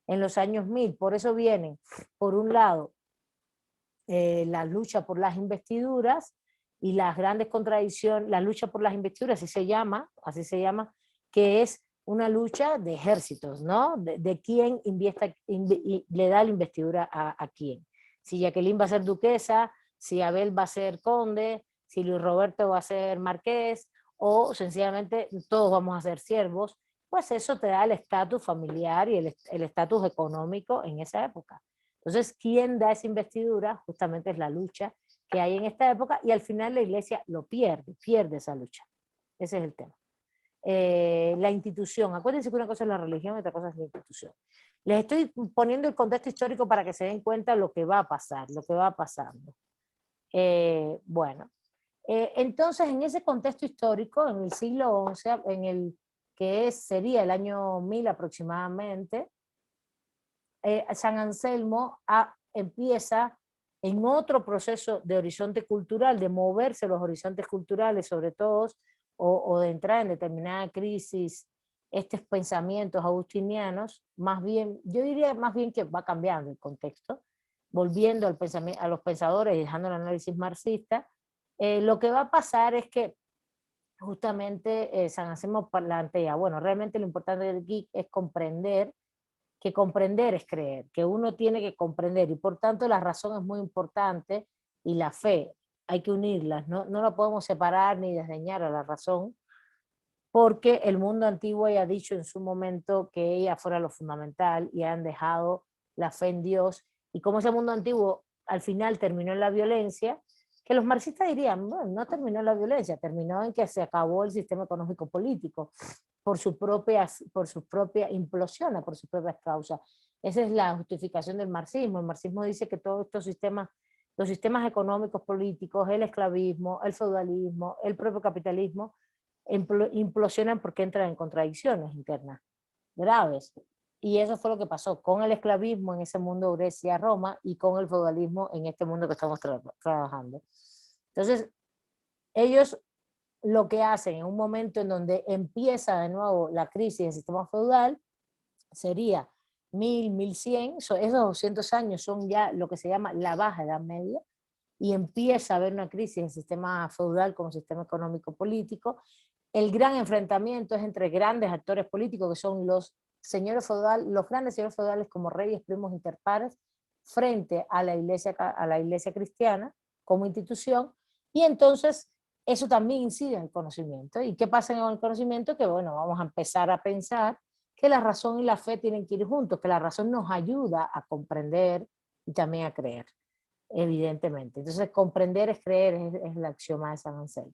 A: En los años 1000, por eso vienen, por un lado, la lucha por las investiduras y las grandes contradicciones, la lucha por las investiduras, así se llama, que es una lucha de ejércitos, ¿no? De quién le da la investidura a quién. Si Jacqueline va a ser duquesa, si Abel va a ser conde, si Luis Roberto va a ser marqués, o sencillamente todos vamos a ser siervos, pues eso te da el estatus familiar y el estatus económico en esa época. Entonces, ¿quién da esa investidura? Justamente es la lucha que hay en esta época y al final la iglesia lo pierde esa lucha. Ese es el tema. La institución, acuérdense que una cosa es la religión y otra cosa es la institución. Les estoy poniendo el contexto histórico para que se den cuenta lo que va a pasar, lo que va pasando. Bueno, entonces en ese contexto histórico, en el siglo XI, sería el año 1000 aproximadamente, San Anselmo empieza en otro proceso de horizonte cultural, de moverse los horizontes culturales sobre todo, o de entrar en determinada crisis, estos pensamientos agustinianos, más bien, yo diría más bien que va cambiando el contexto, volviendo a los pensadores y dejando el análisis marxista. Lo que va a pasar es que justamente San Anselmo plantea, bueno, realmente lo importante del geek es comprender, que comprender es creer, que uno tiene que comprender, y por tanto la razón es muy importante, y la fe, hay que unirlas, no la podemos separar ni desdeñar a la razón, porque el mundo antiguo ya ha dicho en su momento que ella fuera lo fundamental, y han dejado la fe en Dios, y como ese mundo antiguo al final terminó en la violencia, que los marxistas dirían, bueno, no terminó en la violencia, terminó en que se acabó el sistema económico político, por su propia implosión, por sus propias causas. Esa es la justificación del marxismo. El marxismo dice que todos estos sistemas, los sistemas económicos, políticos, el esclavismo, el feudalismo, el propio capitalismo, implosionan porque entran en contradicciones internas graves. Y eso fue lo que pasó con el esclavismo en ese mundo Grecia-Roma y con el feudalismo en este mundo que estamos trabajando. Entonces, ellos lo que hacen en un momento en donde empieza de nuevo la crisis del sistema feudal, sería 1100, esos 200 años son ya lo que se llama la Baja Edad Media, y empieza a haber una crisis del sistema feudal como sistema económico-político. El gran enfrentamiento es entre grandes actores políticos que son los señores feudales, los grandes señores feudales como reyes, primos, interpares, frente a la iglesia cristiana como institución, y entonces eso también incide en el conocimiento. ¿Y qué pasa en el conocimiento? Que bueno, vamos a empezar a pensar que la razón y la fe tienen que ir juntos, que la razón nos ayuda a comprender y también a creer, evidentemente. Entonces comprender es creer, es el axioma de San Anselmo.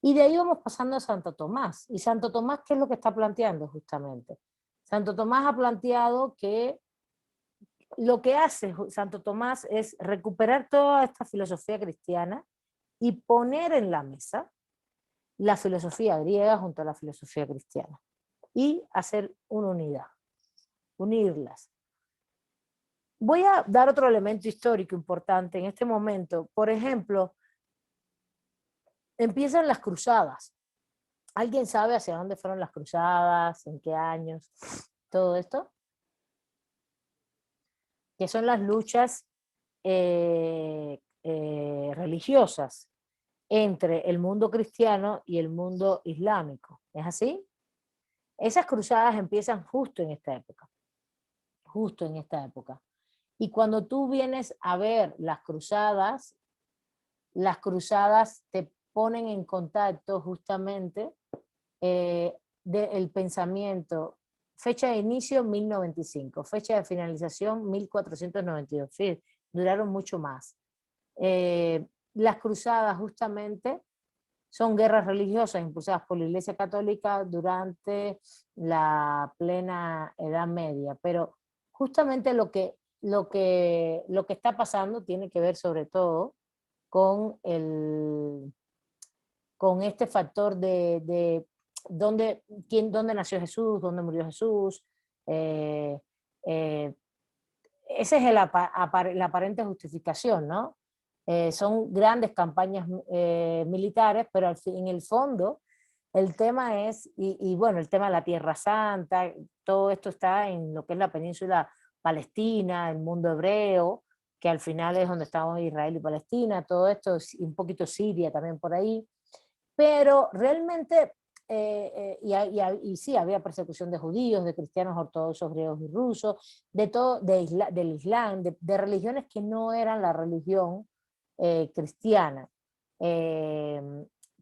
A: Y de ahí vamos pasando a Santo Tomás. ¿Y Santo Tomás qué es lo que está planteando justamente? Santo Tomás ha planteado que lo que hace Santo Tomás es recuperar toda esta filosofía cristiana y poner en la mesa la filosofía griega junto a la filosofía cristiana y hacer una unidad, unirlas. Voy a dar otro elemento histórico importante en este momento. Por ejemplo, empiezan las cruzadas. ¿Alguien sabe hacia dónde fueron las cruzadas? ¿En qué años? Todo esto. Que son las luchas religiosas entre el mundo cristiano y el mundo islámico. ¿Es así? Esas cruzadas empiezan justo en esta época. Justo en esta época. Y cuando tú vienes a ver las cruzadas te ponen en contacto justamente del pensamiento. Fecha de inicio 1095, fecha de finalización 1492. Sí, duraron mucho más. Las cruzadas justamente son guerras religiosas impulsadas por la Iglesia Católica durante la plena Edad Media, pero justamente lo que está pasando tiene que ver sobre todo con este factor de dónde nació Jesús, dónde murió Jesús. Ese es la aparente justificación, ¿no? Son grandes campañas militares, pero en el fondo el tema es, y bueno, el tema de la Tierra Santa, todo esto está en lo que es la península palestina, el mundo hebreo, que al final es donde estamos Israel y Palestina, todo esto, y un poquito Siria también por ahí, pero realmente, y sí, había persecución de judíos, de cristianos ortodoxos, griegos y rusos, de todo, del Islam, de religiones que no eran la religión cristiana.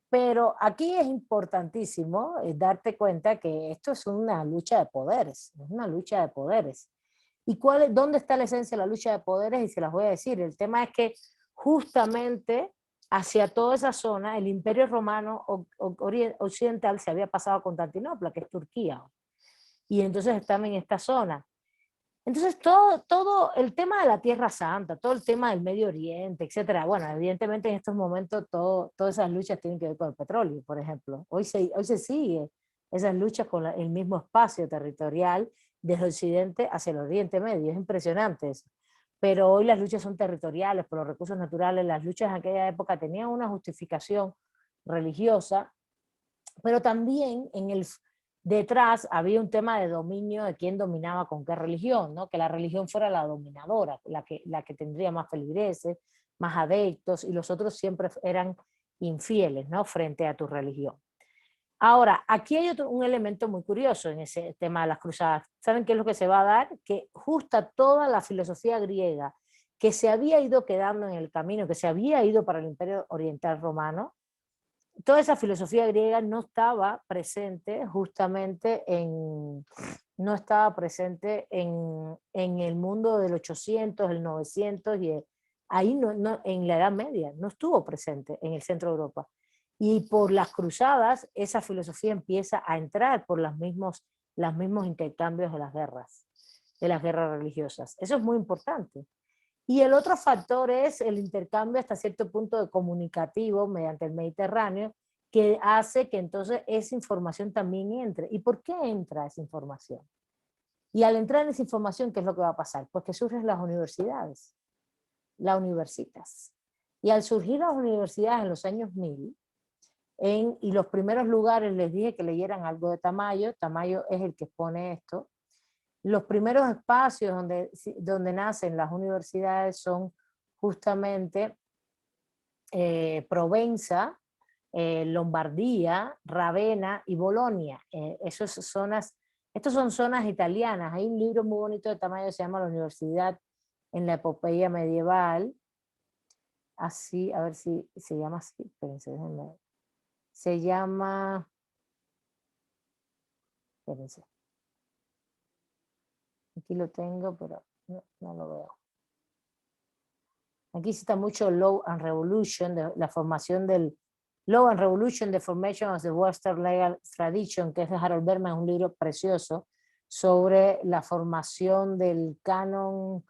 A: Pero aquí es importantísimo darte cuenta que esto es una lucha de poderes, es una lucha de poderes. ¿Y dónde está la esencia de la lucha de poderes? Y se las voy a decir. El tema es que justamente hacia toda esa zona, el Imperio Romano Occidental se había pasado a Constantinopla, que es Turquía. Y entonces están en esta zona. Entonces todo el tema de la Tierra Santa, todo el tema del Medio Oriente, etcétera. Bueno, evidentemente en estos momentos todas esas luchas tienen que ver con el petróleo, por ejemplo. Hoy se sigue esas luchas con el mismo espacio territorial desde Occidente hacia el Oriente Medio. Es impresionante eso. Pero hoy las luchas son territoriales por los recursos naturales. Las luchas en aquella época tenían una justificación religiosa, pero también detrás había un tema de dominio de quién dominaba con qué religión, ¿no? Que la religión fuera la dominadora, la que tendría más feligreses, más adeptos, y los otros siempre eran infieles, ¿no? Frente a tu religión. Ahora, aquí hay un elemento muy curioso en ese tema de las cruzadas. ¿Saben qué es lo que se va a dar? Que justa toda la filosofía griega que se había ido quedando en el camino, que se había ido para el Imperio Oriental Romano, toda esa filosofía griega no estaba presente justamente no estaba presente en el mundo del 800, el 900, y ahí en la Edad Media, no estuvo presente en el centro de Europa. Y por las cruzadas, esa filosofía empieza a entrar por los mismos intercambios de las guerras. de las guerras religiosas. Eso es muy importante. Y el otro factor es el intercambio hasta cierto punto de comunicativo mediante el Mediterráneo, que hace que entonces esa información también entre. ¿Y por qué entra esa información? Y al entrar en esa información, ¿qué es lo que va a pasar? Pues que surgen las universidades, las universitas. Y al surgir las universidades en los años 1000, y los primeros lugares les dije que leyeran algo de Tamayo. Tamayo es el que expone esto. Los primeros espacios donde nacen las universidades son justamente Provenza, Lombardía, Ravenna y Bolonia. Estas son zonas italianas. Hay un libro muy bonito de Tamayo que se llama La Universidad en la Epopeya Medieval. Así, a ver si se llama así. Espérense, déjenme ver. Se llama... Espérense. Aquí lo tengo, pero no lo veo. Aquí cita mucho Law and Revolution, la formación del Law and Revolution, the Formation of the Western Legal Tradition, que es de Harold Berman, un libro precioso sobre la formación del canon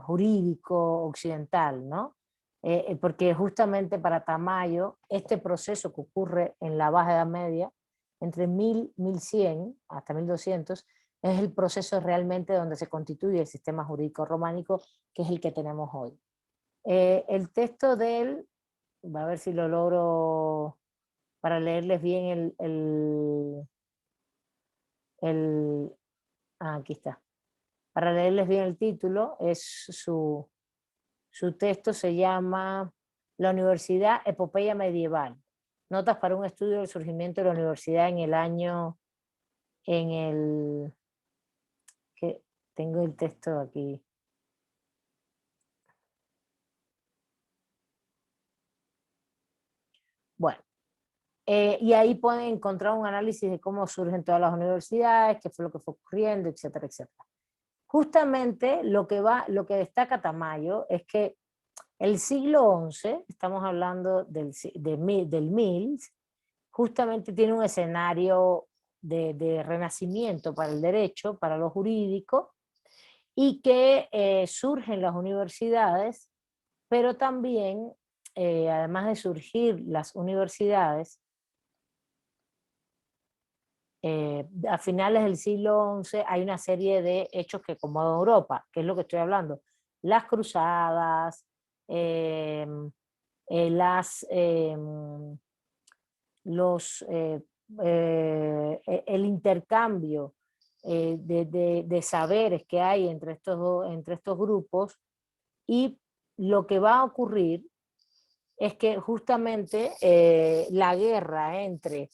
A: jurídico occidental, ¿no? Porque justamente para Tamayo, este proceso que ocurre en la Baja Edad Media, entre 1000, 1100 hasta 1200, es el proceso realmente donde se constituye el sistema jurídico románico, que es el que tenemos hoy. El texto de él, a ver si lo logro para leerles bien aquí está. Para leerles bien el título, su texto se llama La Universidad Epopeya Medieval. Notas para un estudio del surgimiento de la universidad en el año, que tengo el texto aquí. Bueno, y ahí pueden encontrar un análisis de cómo surgen todas las universidades, qué fue lo que fue ocurriendo, etcétera, etcétera. Justamente lo que destaca Tamayo es que el siglo XI, estamos hablando del 1000, justamente tiene un escenario de renacimiento para el derecho, para lo jurídico, y que surgen las universidades, pero también, además de surgir las universidades, a finales del siglo XI hay una serie de hechos que acomodan Europa, que es lo que estoy hablando. Las cruzadas, el intercambio de saberes que hay entre estos grupos, y lo que va a ocurrir es que justamente la guerra entre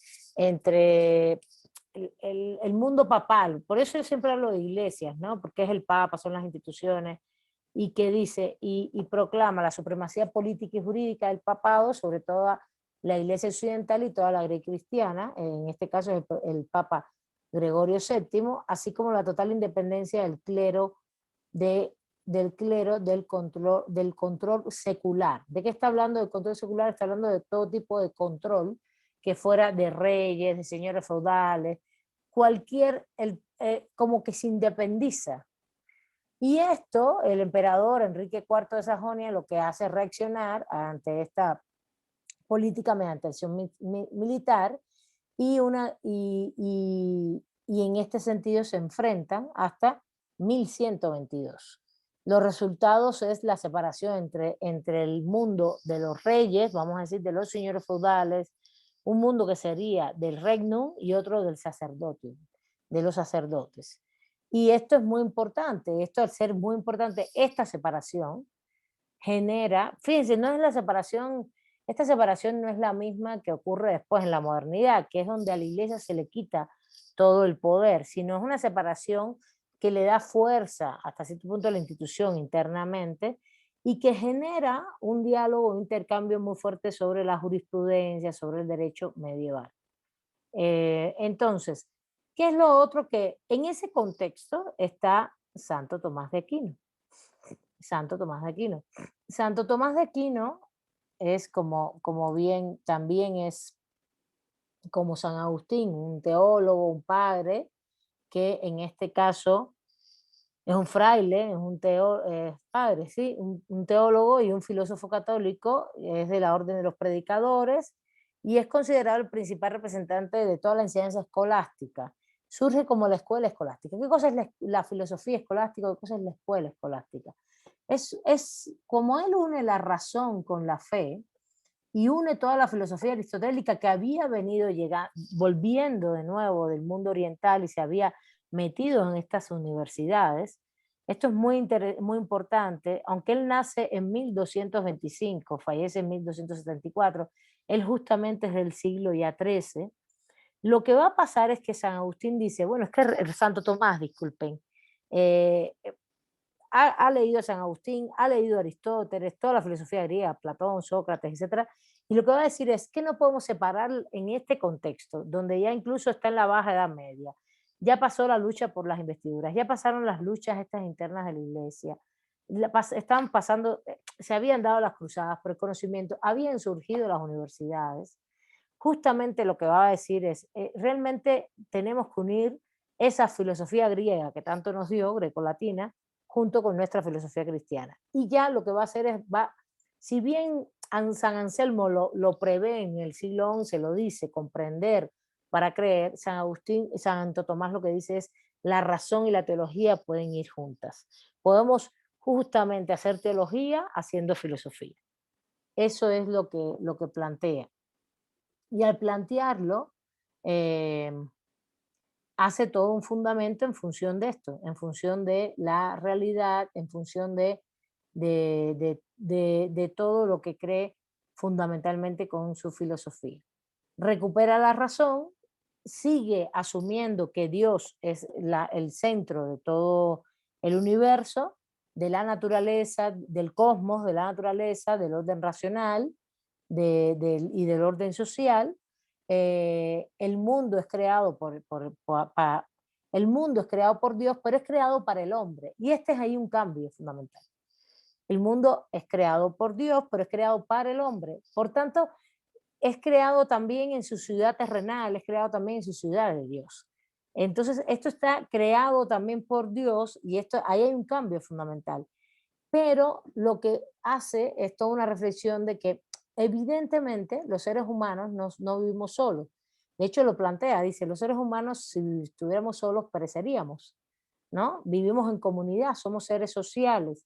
A: el mundo papal, por eso yo siempre hablo de iglesias, ¿no? Porque es el papa, son las instituciones, y que dice y proclama la supremacía política y jurídica del papado sobre toda la iglesia occidental y toda la grecia cristiana, en este caso es el papa Gregorio VII, así como la total independencia del clero del control secular. ¿De qué está hablando del control secular? Está hablando de todo tipo de control que fuera de reyes, de señores feudales, como que se independiza. Y esto, el emperador Enrique IV de Sajonia lo que hace es reaccionar ante esta política mediante acción militar, y en este sentido se enfrentan hasta 1122. Los resultados es la separación entre el mundo de los reyes, vamos a decir, de los señores feudales, un mundo que sería del regnum y otro del sacerdote, de los sacerdotes. Y esto es muy importante, esto al ser muy importante, esta separación genera, fíjense, no es la separación, esta separación no es la misma que ocurre después en la modernidad, que es donde a la iglesia se le quita todo el poder, sino es una separación que le da fuerza hasta cierto punto a la institución internamente y que genera un diálogo, un intercambio muy fuerte sobre la jurisprudencia, sobre el derecho medieval. Entonces, ¿qué es lo otro que en ese contexto está Santo Tomás de Aquino? Santo Tomás de Aquino. Santo Tomás de Aquino es como bien, también es como San Agustín, un teólogo, un padre, que en este caso es un fraile, es un padre, ¿sí? Un teólogo y un filósofo católico, es de la orden de los predicadores y es considerado el principal representante de toda la enseñanza escolástica. Surge como la escuela escolástica. ¿Qué cosa es la filosofía escolástica? ¿Qué cosa es la escuela escolástica? Es como él une la razón con la fe y une toda la filosofía aristotélica que había venido volviendo de nuevo del mundo oriental y se había metido en estas universidades. Esto es muy importante, aunque él nace en 1225, fallece en 1274, él justamente es del siglo ya XIII. Lo que va a pasar es que San Agustín dice, bueno, es que Santo Tomás, disculpen, ha leído a San Agustín, ha leído a Aristóteles, toda la filosofía griega, Platón, Sócrates, etc. Y lo que va a decir es que no podemos separar en este contexto, donde ya incluso está en la Baja Edad Media, ya pasó la lucha por las investiduras, ya pasaron las luchas estas internas de la iglesia, estaban pasando, se habían dado las cruzadas por el conocimiento, habían surgido las universidades. Justamente lo que va a decir es, realmente tenemos que unir esa filosofía griega que tanto nos dio, grecolatina, junto con nuestra filosofía cristiana. Y ya lo que va a hacer es, si bien San Anselmo lo prevé en el siglo XI, lo dice, comprender para creer, San Agustín, Santo Tomás lo que dice es, la razón y la teología pueden ir juntas. Podemos justamente hacer teología haciendo filosofía. Eso es lo que plantea. Y al plantearlo, hace todo un fundamento en función de esto, en función de la realidad, en función de todo lo que cree fundamentalmente con su filosofía. Recupera la razón, sigue asumiendo que Dios es el centro de todo el universo, de la naturaleza, del cosmos, de la naturaleza, del orden racional y del orden social. El mundo es creado el mundo es creado por Dios, pero es creado para el hombre. Y este es ahí un cambio fundamental. El mundo es creado por Dios, pero es creado para el hombre. Por tanto, es creado también en su ciudad terrenal, es creado también en su ciudad de Dios. Entonces, esto está creado también por Dios y ahí hay un cambio fundamental. Pero lo que hace es toda una reflexión de que evidentemente los seres humanos no vivimos solos. De hecho, lo plantea, dice, los seres humanos si estuviéramos solos pereceríamos, ¿no? Vivimos en comunidad, somos seres sociales.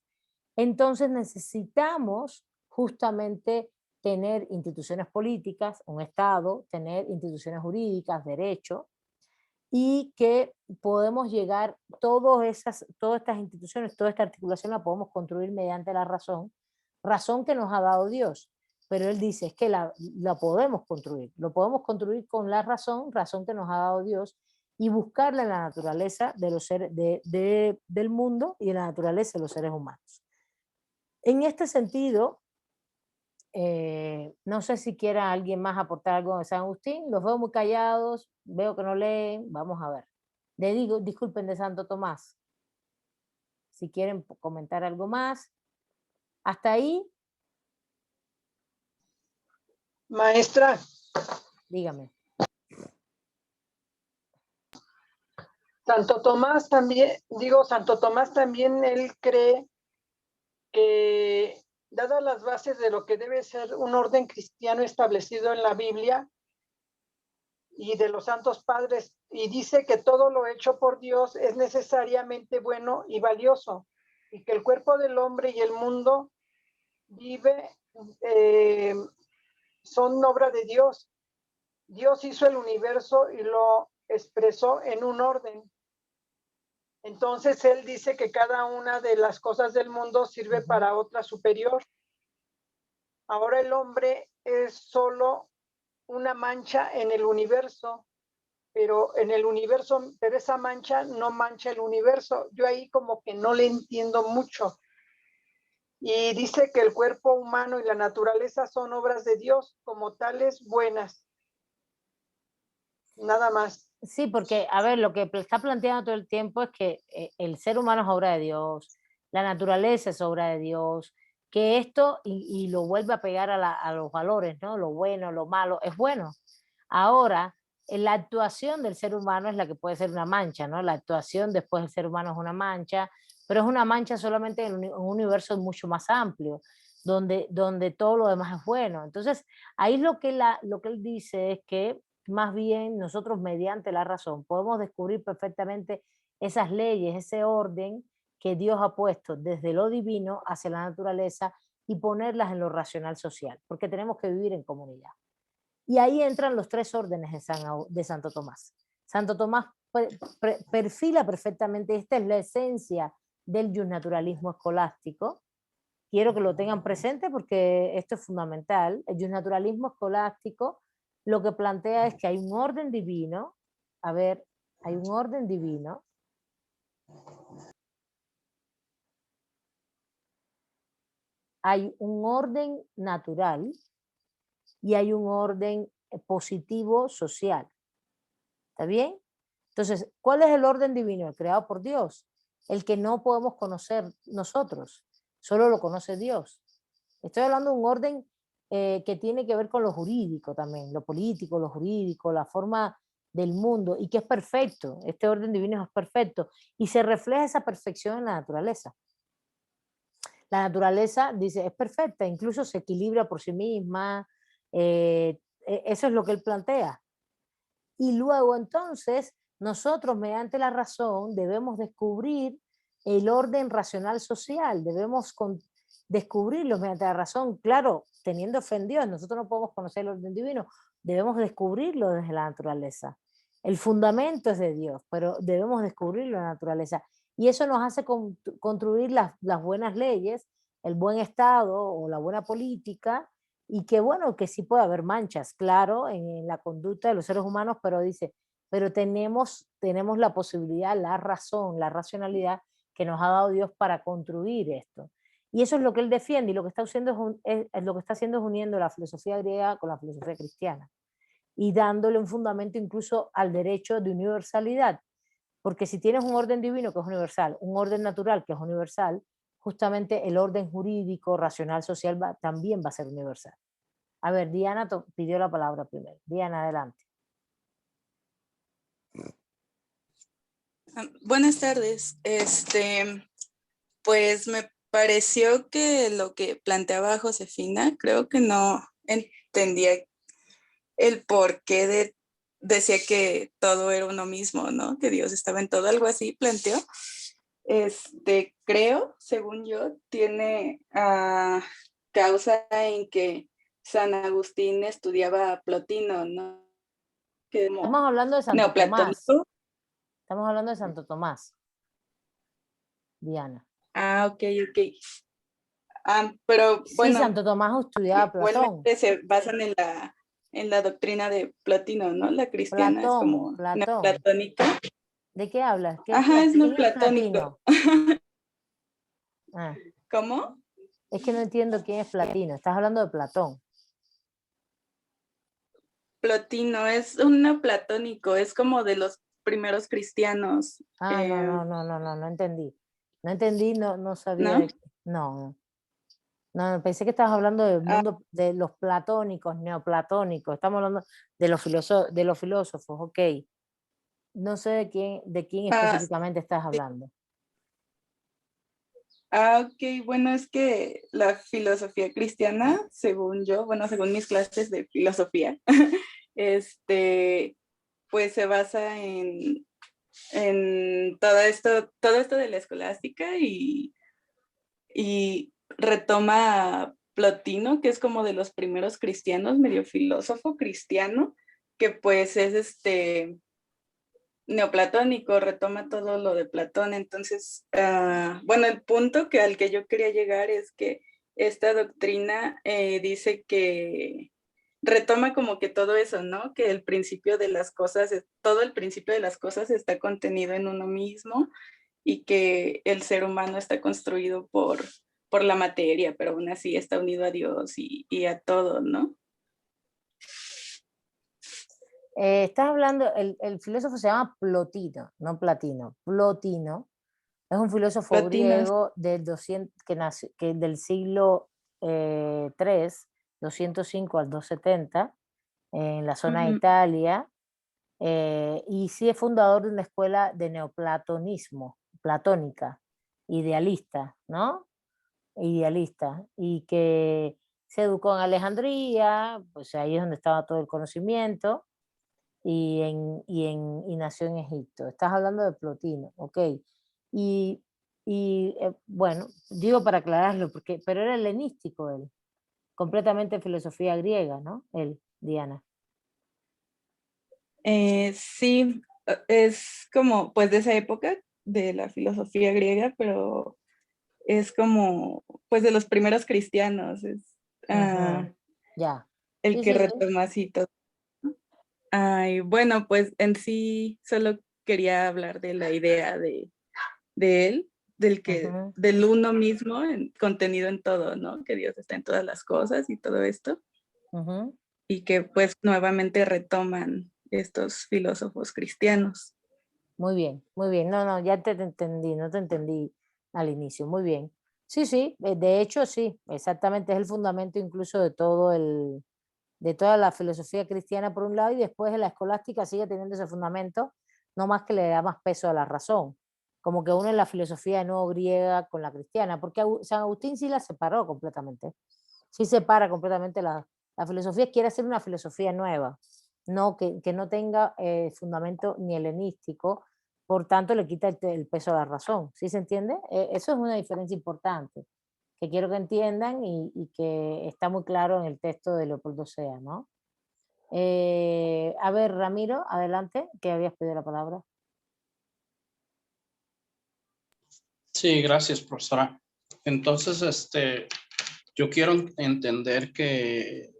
A: Entonces necesitamos justamente tener instituciones políticas, un Estado, tener instituciones jurídicas, derecho, y que podemos llegar, todas estas instituciones, toda esta articulación la podemos construir mediante la razón que nos ha dado Dios. Pero él dice, es que la podemos construir, lo podemos construir con la razón que nos ha dado Dios, y buscarla en la naturaleza de los seres, del mundo y en la naturaleza de los seres humanos. En este sentido, no sé si quiera alguien más aportar algo de San Agustín. Los veo muy callados, veo que no leen. Vamos a ver. Le digo, disculpen, de Santo Tomás. Si quieren comentar algo más. Hasta ahí.
E: Maestra.
A: Dígame.
E: Santo Tomás también, él cree que, dadas las bases de lo que debe ser un orden cristiano establecido en la Biblia y de los santos padres, y dice que todo lo hecho por Dios es necesariamente bueno y valioso, y que el cuerpo del hombre y el mundo son obra de Dios. Dios hizo el universo y lo expresó en un orden. Entonces él dice que cada una de las cosas del mundo sirve para otra superior. Ahora el hombre es solo una mancha en el universo, pero esa mancha no mancha el universo. Yo ahí como que no le entiendo mucho. Y dice que el cuerpo humano y la naturaleza son obras de Dios, como tales buenas. Nada más.
A: Sí, porque, a ver, lo que está planteando todo el tiempo es que el ser humano es obra de Dios, la naturaleza es obra de Dios, que esto, y lo vuelve a pegar a los valores, ¿no? Lo bueno, lo malo, es bueno. Ahora, la actuación del ser humano es la que puede ser una mancha, ¿no? La actuación después del ser humano es una mancha, pero es una mancha solamente en un universo mucho más amplio, donde todo lo demás es bueno. Entonces, ahí lo que él dice es que más bien nosotros mediante la razón podemos descubrir perfectamente esas leyes, ese orden que Dios ha puesto desde lo divino hacia la naturaleza y ponerlas en lo racional social, porque tenemos que vivir en comunidad. Y ahí entran los tres órdenes de Santo Tomás. Santo Tomás perfila perfectamente, esta es la esencia del justnaturalismo escolástico. Quiero que lo tengan presente porque esto es fundamental. El justnaturalismo escolástico lo que plantea es que hay un orden divino, a ver, hay un orden divino, hay un orden natural y hay un orden positivo social. ¿Está bien? Entonces, ¿cuál es el orden divino? El creado por Dios, el que no podemos conocer nosotros, solo lo conoce Dios. Estoy hablando de un orden que tiene que ver con lo jurídico también, lo político, lo jurídico, la forma del mundo, y que es perfecto. Este orden divino es perfecto y se refleja esa perfección en la naturaleza. La naturaleza, dice, es perfecta, incluso se equilibra por sí misma. Eso es lo que él plantea. Y luego entonces nosotros mediante la razón debemos descubrir el orden racional social, debemos descubrirlo mediante la razón, claro, teniendo fe en Dios. Nosotros no podemos conocer el orden divino, debemos descubrirlo desde la naturaleza. El fundamento es de Dios, pero debemos descubrirlo en la naturaleza. Y eso nos hace construir las buenas leyes, el buen Estado o la buena política, y que bueno, que sí puede haber manchas, claro, en la conducta de los seres humanos, pero dice, pero tenemos la posibilidad, la razón, la racionalidad que nos ha dado Dios para construir esto. Y eso es lo que él defiende, y lo que está haciendo lo que está haciendo es uniendo la filosofía griega con la filosofía cristiana y dándole un fundamento incluso al derecho de universalidad. Porque si tienes un orden divino que es universal, un orden natural que es universal, justamente el orden jurídico, racional, social también va a ser universal. A ver, Diana pidió la palabra primero. Diana, adelante.
F: Buenas tardes. Pues me pareció que lo que planteaba Josefina, creo que no entendía el porqué decía que todo era uno mismo, ¿no? Que Dios estaba en todo, algo así planteó. Creo, según yo, tiene causa en que San Agustín estudiaba a Plotino, ¿no?
A: Estamos hablando de Santo Tomás. Estamos hablando de Santo Tomás. Diana.
F: Ok. Pero bueno,
A: sí, Santo Tomás estudiaba a Platón.
F: Se basan en la doctrina de Platino, ¿no? La cristiana es como neoplatónica.
A: ¿De qué hablas?
F: Ajá, es neoplatónico. ¿Cómo?
A: Es que no entiendo quién es Platino. Estás hablando de Platón.
F: Platino es un neoplatónico, es como de los primeros cristianos.
A: No entendí. No entendí, no sabía.
F: ¿No?
A: No, pensé que estabas hablando del mundo de los platónicos, neoplatónicos. Estamos hablando de los filósofos, ok. No sé de quién específicamente estás hablando.
F: Ok, bueno, es que la filosofía cristiana, según yo, bueno, según mis clases de filosofía, pues se basa en todo esto de la escolástica y retoma a Plotino, que es como de los primeros cristianos, medio filósofo cristiano, que pues es neoplatónico, retoma todo lo de Platón. Entonces, bueno, el punto al que yo quería llegar es que esta doctrina dice que retoma como que todo eso, ¿no? Que el principio de las cosas, todo el principio de las cosas está contenido en uno mismo y que el ser humano está construido por la materia, pero aún así está unido a Dios y a todo, ¿no?
A: Estás hablando, el filósofo se llama Plotino, no Platino. Plotino es un filósofo griego del siglo III, 205 al 270, en la zona de Italia, Y sí es fundador de una escuela de neoplatonismo, platónica, idealista, ¿no? Idealista, y que se educó en Alejandría, pues ahí es donde estaba todo el conocimiento, y nació en Egipto. Estás hablando de Plotino, ok. Y, bueno, digo para aclararlo, porque, pero era helenístico él, completamente filosofía griega, ¿no? Él, Diana.
F: Sí, es como pues de esa época de la filosofía griega, pero es como pues de los primeros cristianos, es
A: Ujú, ya.
F: el
A: Sí,
F: que
A: sí, sí.
F: retoma así todo. Ay, bueno, pues en sí solo quería hablar de la idea de él,
A: Ujú,
F: del uno mismo, contenido en todo, ¿no? Que Dios está en todas las cosas y todo esto,
A: ujú.
F: y que pues nuevamente retoman estos filósofos cristianos.
A: Muy bien, muy bien. No, no, ya te entendí, no te entendí al inicio. Muy bien. Sí, sí, de hecho sí, exactamente, es el fundamento incluso de todo de toda la filosofía cristiana por un lado, y después la escolástica sigue teniendo ese fundamento, no más que le da más peso a la razón, como que une la filosofía no griega con la cristiana, porque San Agustín sí la separó completamente, sí separa completamente la filosofía, quiere hacer una filosofía nueva, no que no tenga fundamento ni helenístico, por tanto le quita el peso a la razón, ¿sí se entiende? Eso es una diferencia importante que quiero que entiendan, y que está muy claro en el texto de Leopoldo Sea, ¿no? A ver, Ramiro, adelante, que habías pedido la palabra.
C: Sí, gracias, profesora. Entonces, yo quiero entender que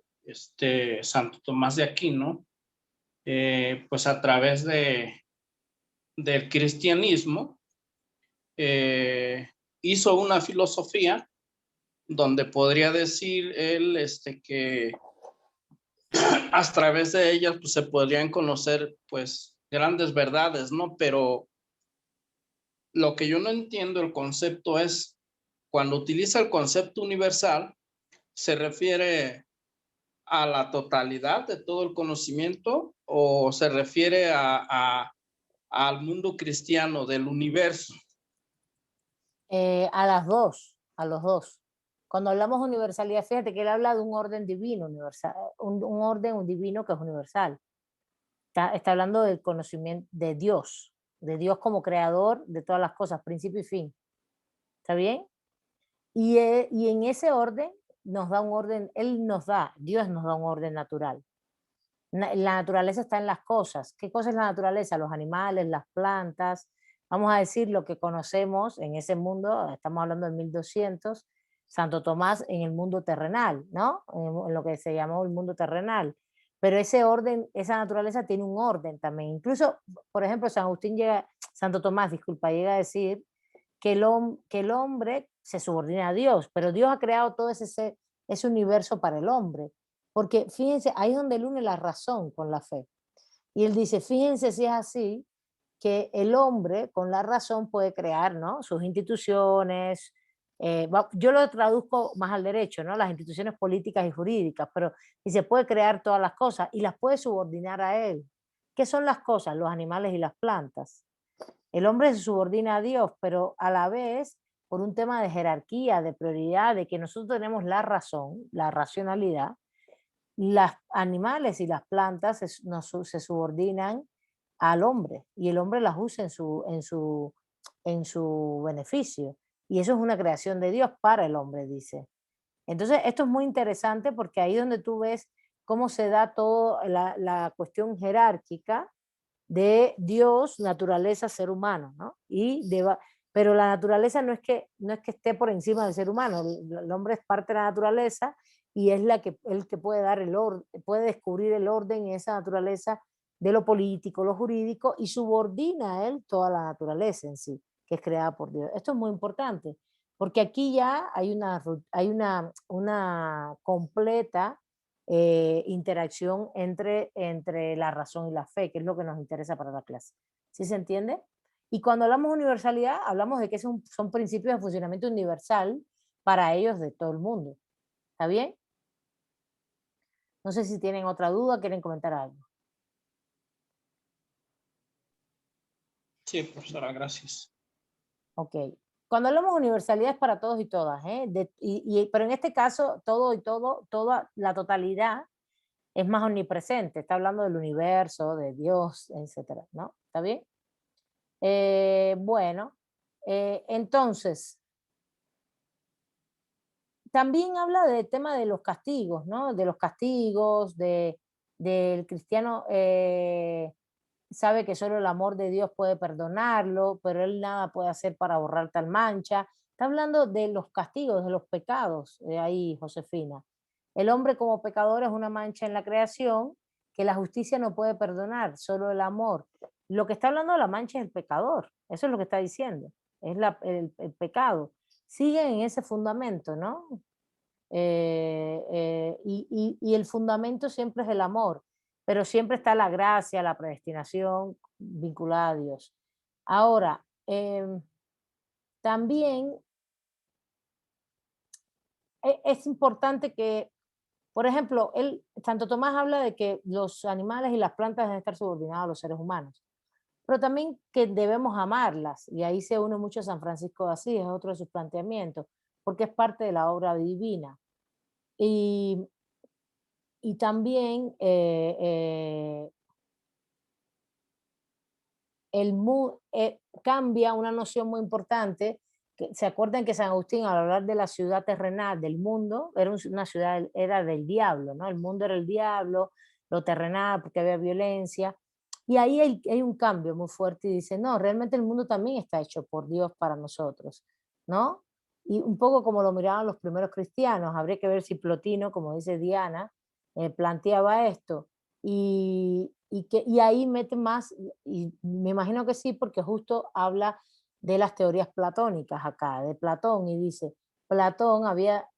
C: Santo Tomás de Aquino, pues a través del cristianismo, hizo una filosofía donde podría decir él que a través de ellas pues, se podrían conocer pues grandes verdades, ¿no? Pero lo que yo no entiendo el concepto es cuando utiliza el concepto universal, se refiere a la totalidad de todo el conocimiento o se refiere al mundo cristiano del universo.
A: A las dos, a los dos. Cuando hablamos de universalidad, fíjate que él habla de un orden divino universal, un orden divino que es universal. Está hablando del conocimiento de Dios como creador de todas las cosas, principio y fin. ¿Está bien? Y en ese orden nos da un orden, Dios nos da un orden natural. La naturaleza está en las cosas. ¿Qué cosa es la naturaleza? Los animales, las plantas, vamos a decir lo que conocemos en ese mundo, estamos hablando de 1200, Santo Tomás en el mundo terrenal, ¿no? En lo que se llamó el mundo terrenal. Pero ese orden, esa naturaleza tiene un orden también. Incluso, por ejemplo, Santo Tomás, disculpa, llega a decir que el hombre se subordina a Dios, pero Dios ha creado todo ese universo para el hombre. Porque fíjense, ahí es donde él une la razón con la fe. Y él dice, fíjense si es así, que el hombre con la razón puede crear, ¿no? Sus instituciones, yo lo traduzco más al derecho, ¿no? Las instituciones políticas y jurídicas, pero y se puede crear todas las cosas y las puede subordinar a él. ¿Qué son las cosas? Los animales y las plantas. El hombre se subordina a Dios, pero a la vez, por un tema de jerarquía, de prioridad, de que nosotros tenemos la razón, la racionalidad, los animales y las plantas se subordinan al hombre y el hombre las usa en su beneficio. Y eso es una creación de Dios para el hombre, dice. Entonces, esto es muy interesante porque ahí es donde tú ves cómo se da toda la cuestión jerárquica de Dios, naturaleza, ser humano, ¿no? Pero la naturaleza no es que esté por encima del ser humano, el hombre es parte de la naturaleza y es el que puede dar puede descubrir el orden en esa naturaleza de lo político, lo jurídico, y subordina a él toda la naturaleza en sí, que es creada por Dios. Esto es muy importante, porque aquí ya hay una completa interacción entre la razón y la fe, que es lo que nos interesa para la clase. ¿Sí se entiende? Y cuando hablamos de universalidad, hablamos de que son principios de funcionamiento universal para ellos de todo el mundo. ¿Está bien? No sé si tienen otra duda, quieren comentar algo.
C: Sí, profesora, gracias.
A: Ok. Cuando hablamos de universalidad es para todos y todas, ¿eh? Pero en este caso, todo y todo, toda la totalidad es más omnipresente. Está hablando del universo, de Dios, etcétera, ¿no? ¿Está bien? Bueno, entonces, también habla del tema de los castigos, ¿no? De los castigos, del cristiano sabe que solo el amor de Dios puede perdonarlo, pero él nada puede hacer para borrar tal mancha. Está hablando de los castigos, de los pecados, ahí, Josefina. El hombre como pecador es una mancha en la creación que la justicia no puede perdonar, solo el amor. Lo que está hablando de la mancha es el pecador, eso es lo que está diciendo, es el pecado. Sigue en ese fundamento, ¿no? Y el fundamento siempre es el amor, pero siempre está la gracia, la predestinación vinculada a Dios. Ahora, también es importante que, por ejemplo, Santo Tomás habla de que los animales y las plantas deben estar subordinados a los seres humanos, pero también que debemos amarlas, y ahí se une mucho San Francisco de Asís, es otro de sus planteamientos, porque es parte de la obra divina. Y también cambia una noción muy importante. ¿Se acuerdan que San Agustín, al hablar de la ciudad terrenal, del mundo, era una ciudad, era del diablo, ¿no? El mundo era el diablo, lo terrenal, porque había violencia. Y ahí hay un cambio muy fuerte y dice, no, realmente el mundo también está hecho por Dios para nosotros, ¿no? Y un poco como lo miraban los primeros cristianos, habría que ver si Plotino, como dice Diana, planteaba esto. Y ahí mete más, y me imagino que sí, porque justo habla de las teorías platónicas acá, de Platón, y dice, Platón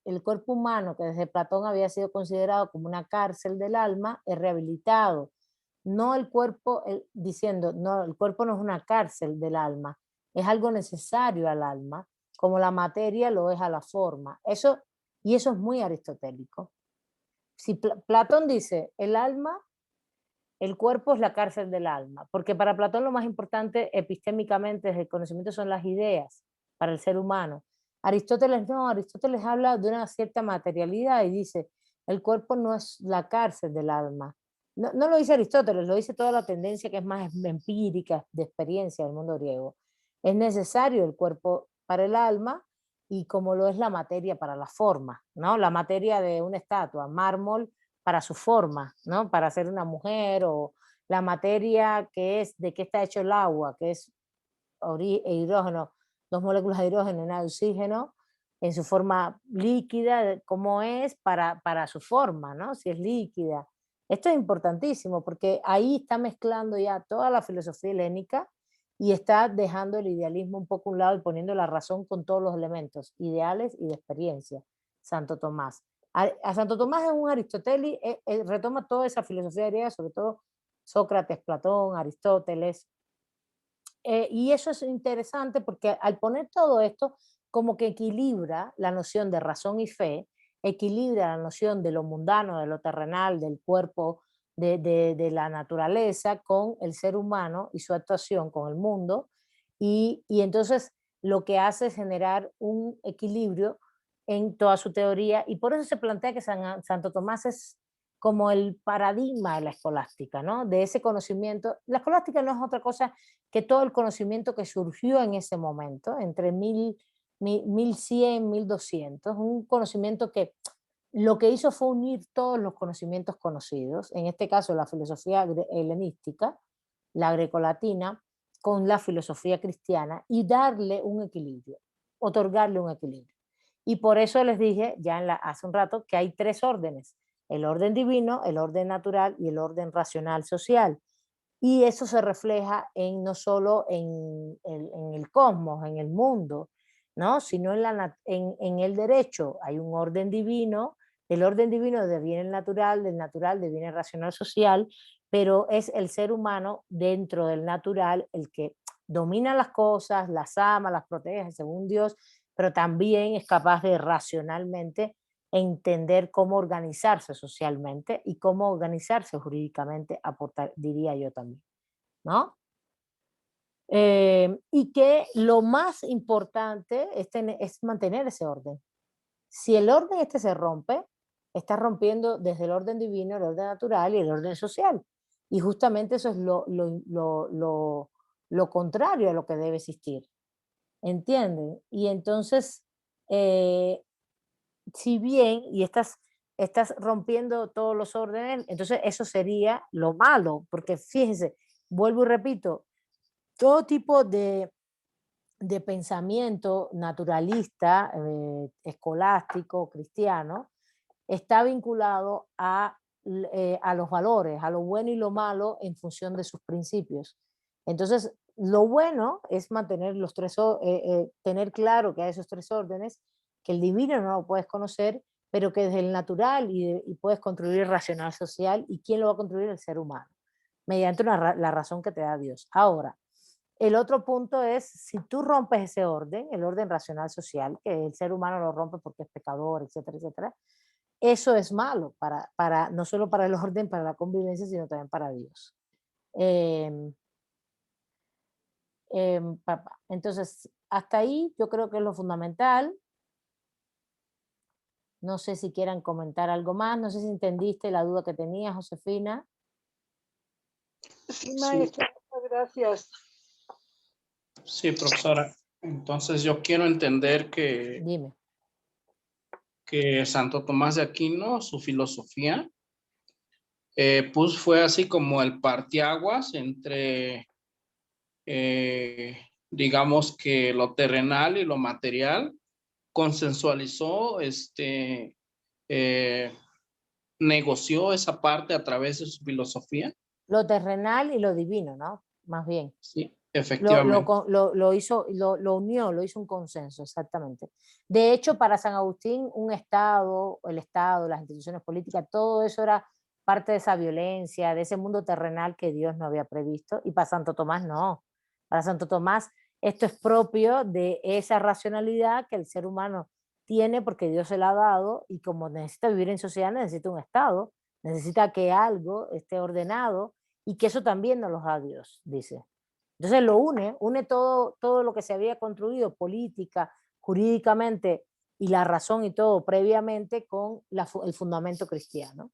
A: el cuerpo humano, que desde Platón había sido considerado como una cárcel del alma, es rehabilitado. No el cuerpo, diciendo, no, el cuerpo no es una cárcel del alma, es algo necesario al alma, como la materia lo es a la forma. Y eso es muy aristotélico. Si Platón dice, el cuerpo es la cárcel del alma, porque para Platón lo más importante epistémicamente desde el conocimiento son las ideas para el ser humano. Aristóteles no, Aristóteles habla de una cierta materialidad y dice, el cuerpo no es la cárcel del alma. No lo dice Aristóteles, lo dice toda la tendencia que es más empírica, de experiencia del mundo griego. Es necesario el cuerpo para el alma y como lo es la materia para la forma, ¿no? La materia de una estatua, mármol, para su forma, ¿no? Para ser una mujer, o la materia que es, de qué está hecho el agua, que es hidrógeno, 2 moléculas de hidrógeno y una de oxígeno, en su forma líquida, cómo es para su forma, ¿no? Si es líquida. Esto es importantísimo porque ahí está mezclando ya toda la filosofía helénica y está dejando el idealismo un poco a un lado y poniendo la razón con todos los elementos ideales y de experiencia. Santo Tomás. A Santo Tomás es un Aristóteles, retoma toda esa filosofía griega, sobre todo Sócrates, Platón, Aristóteles. Y eso es interesante porque al poner todo esto, como que equilibra la noción de razón y fe, equilibra la noción de lo mundano, de lo terrenal, del cuerpo, de la naturaleza con el ser humano y su actuación con el mundo. Y entonces lo que hace es generar un equilibrio en toda su teoría y por eso se plantea que Santo Tomás es como el paradigma de la escolástica, ¿no? De ese conocimiento. La escolástica no es otra cosa que todo el conocimiento que surgió en ese momento, entre 1100, 1200, un conocimiento que lo que hizo fue unir todos los conocimientos conocidos, en este caso la filosofía helenística, la grecolatina, con la filosofía cristiana y darle un equilibrio, otorgarle un equilibrio. Y por eso les dije ya hace un rato que hay 3 órdenes, el orden divino, el orden natural y el orden racional social. Y eso se refleja no solo en el cosmos, en el mundo, ¿no? Sino en el derecho. Hay un orden divino, del orden divino deviene el natural, del natural deviene el racional social, pero es el ser humano dentro del natural el que domina las cosas, las ama, las protege según Dios, pero también es capaz de racionalmente entender cómo organizarse socialmente y cómo organizarse jurídicamente, diría yo también, ¿no? Y que lo más importante es mantener ese orden. Si el orden este se rompe, está rompiendo desde el orden divino, el orden natural y el orden social. Y justamente eso es lo contrario a lo que debe existir. ¿Entienden? Y entonces, si bien, y estás rompiendo todos los órdenes, entonces eso sería lo malo, porque fíjense, vuelvo y repito, todo tipo de pensamiento naturalista, escolástico, cristiano, está vinculado a los valores, a lo bueno y lo malo en función de sus principios. Entonces, lo bueno es mantener los tres, tener claro que hay esos tres órdenes, que el divino no lo puedes conocer, pero que desde el natural y puedes construir racional social. ¿Y quién lo va a construir? El ser humano, mediante la razón que te da Dios. Ahora, el otro punto es, si tú rompes ese orden, el orden racional social, que el ser humano lo rompe porque es pecador, etcétera, etcétera, eso es malo, no solo para el orden, para la convivencia, sino también para Dios. Entonces, hasta ahí yo creo que es lo fundamental. No sé si quieran comentar algo más, no sé si entendiste la duda que tenía, Josefina.
E: Sí, maestra, muchas gracias.
C: Sí, profesora. Entonces yo quiero entender
A: Dime.
C: que Santo Tomás de Aquino, su filosofía, pues fue así como el parteaguas entre, digamos que lo terrenal y lo material, consensualizó, negoció esa parte a través de su filosofía.
A: Lo terrenal y lo divino, ¿no? Más bien.
C: Sí, efectivamente.
A: Lo hizo, lo unió, lo hizo un consenso, exactamente. De hecho, para San Agustín, un Estado, el Estado, las instituciones políticas, todo eso era parte de esa violencia, de ese mundo terrenal que Dios no había previsto, y para Santo Tomás no. Para Santo Tomás, esto es propio de esa racionalidad que el ser humano tiene porque Dios se la ha dado, y como necesita vivir en sociedad, necesita un Estado, necesita que algo esté ordenado, y que eso también nos lo da Dios, dice. Entonces lo une todo lo que se había construido política, jurídicamente y la razón y todo previamente con el fundamento cristiano.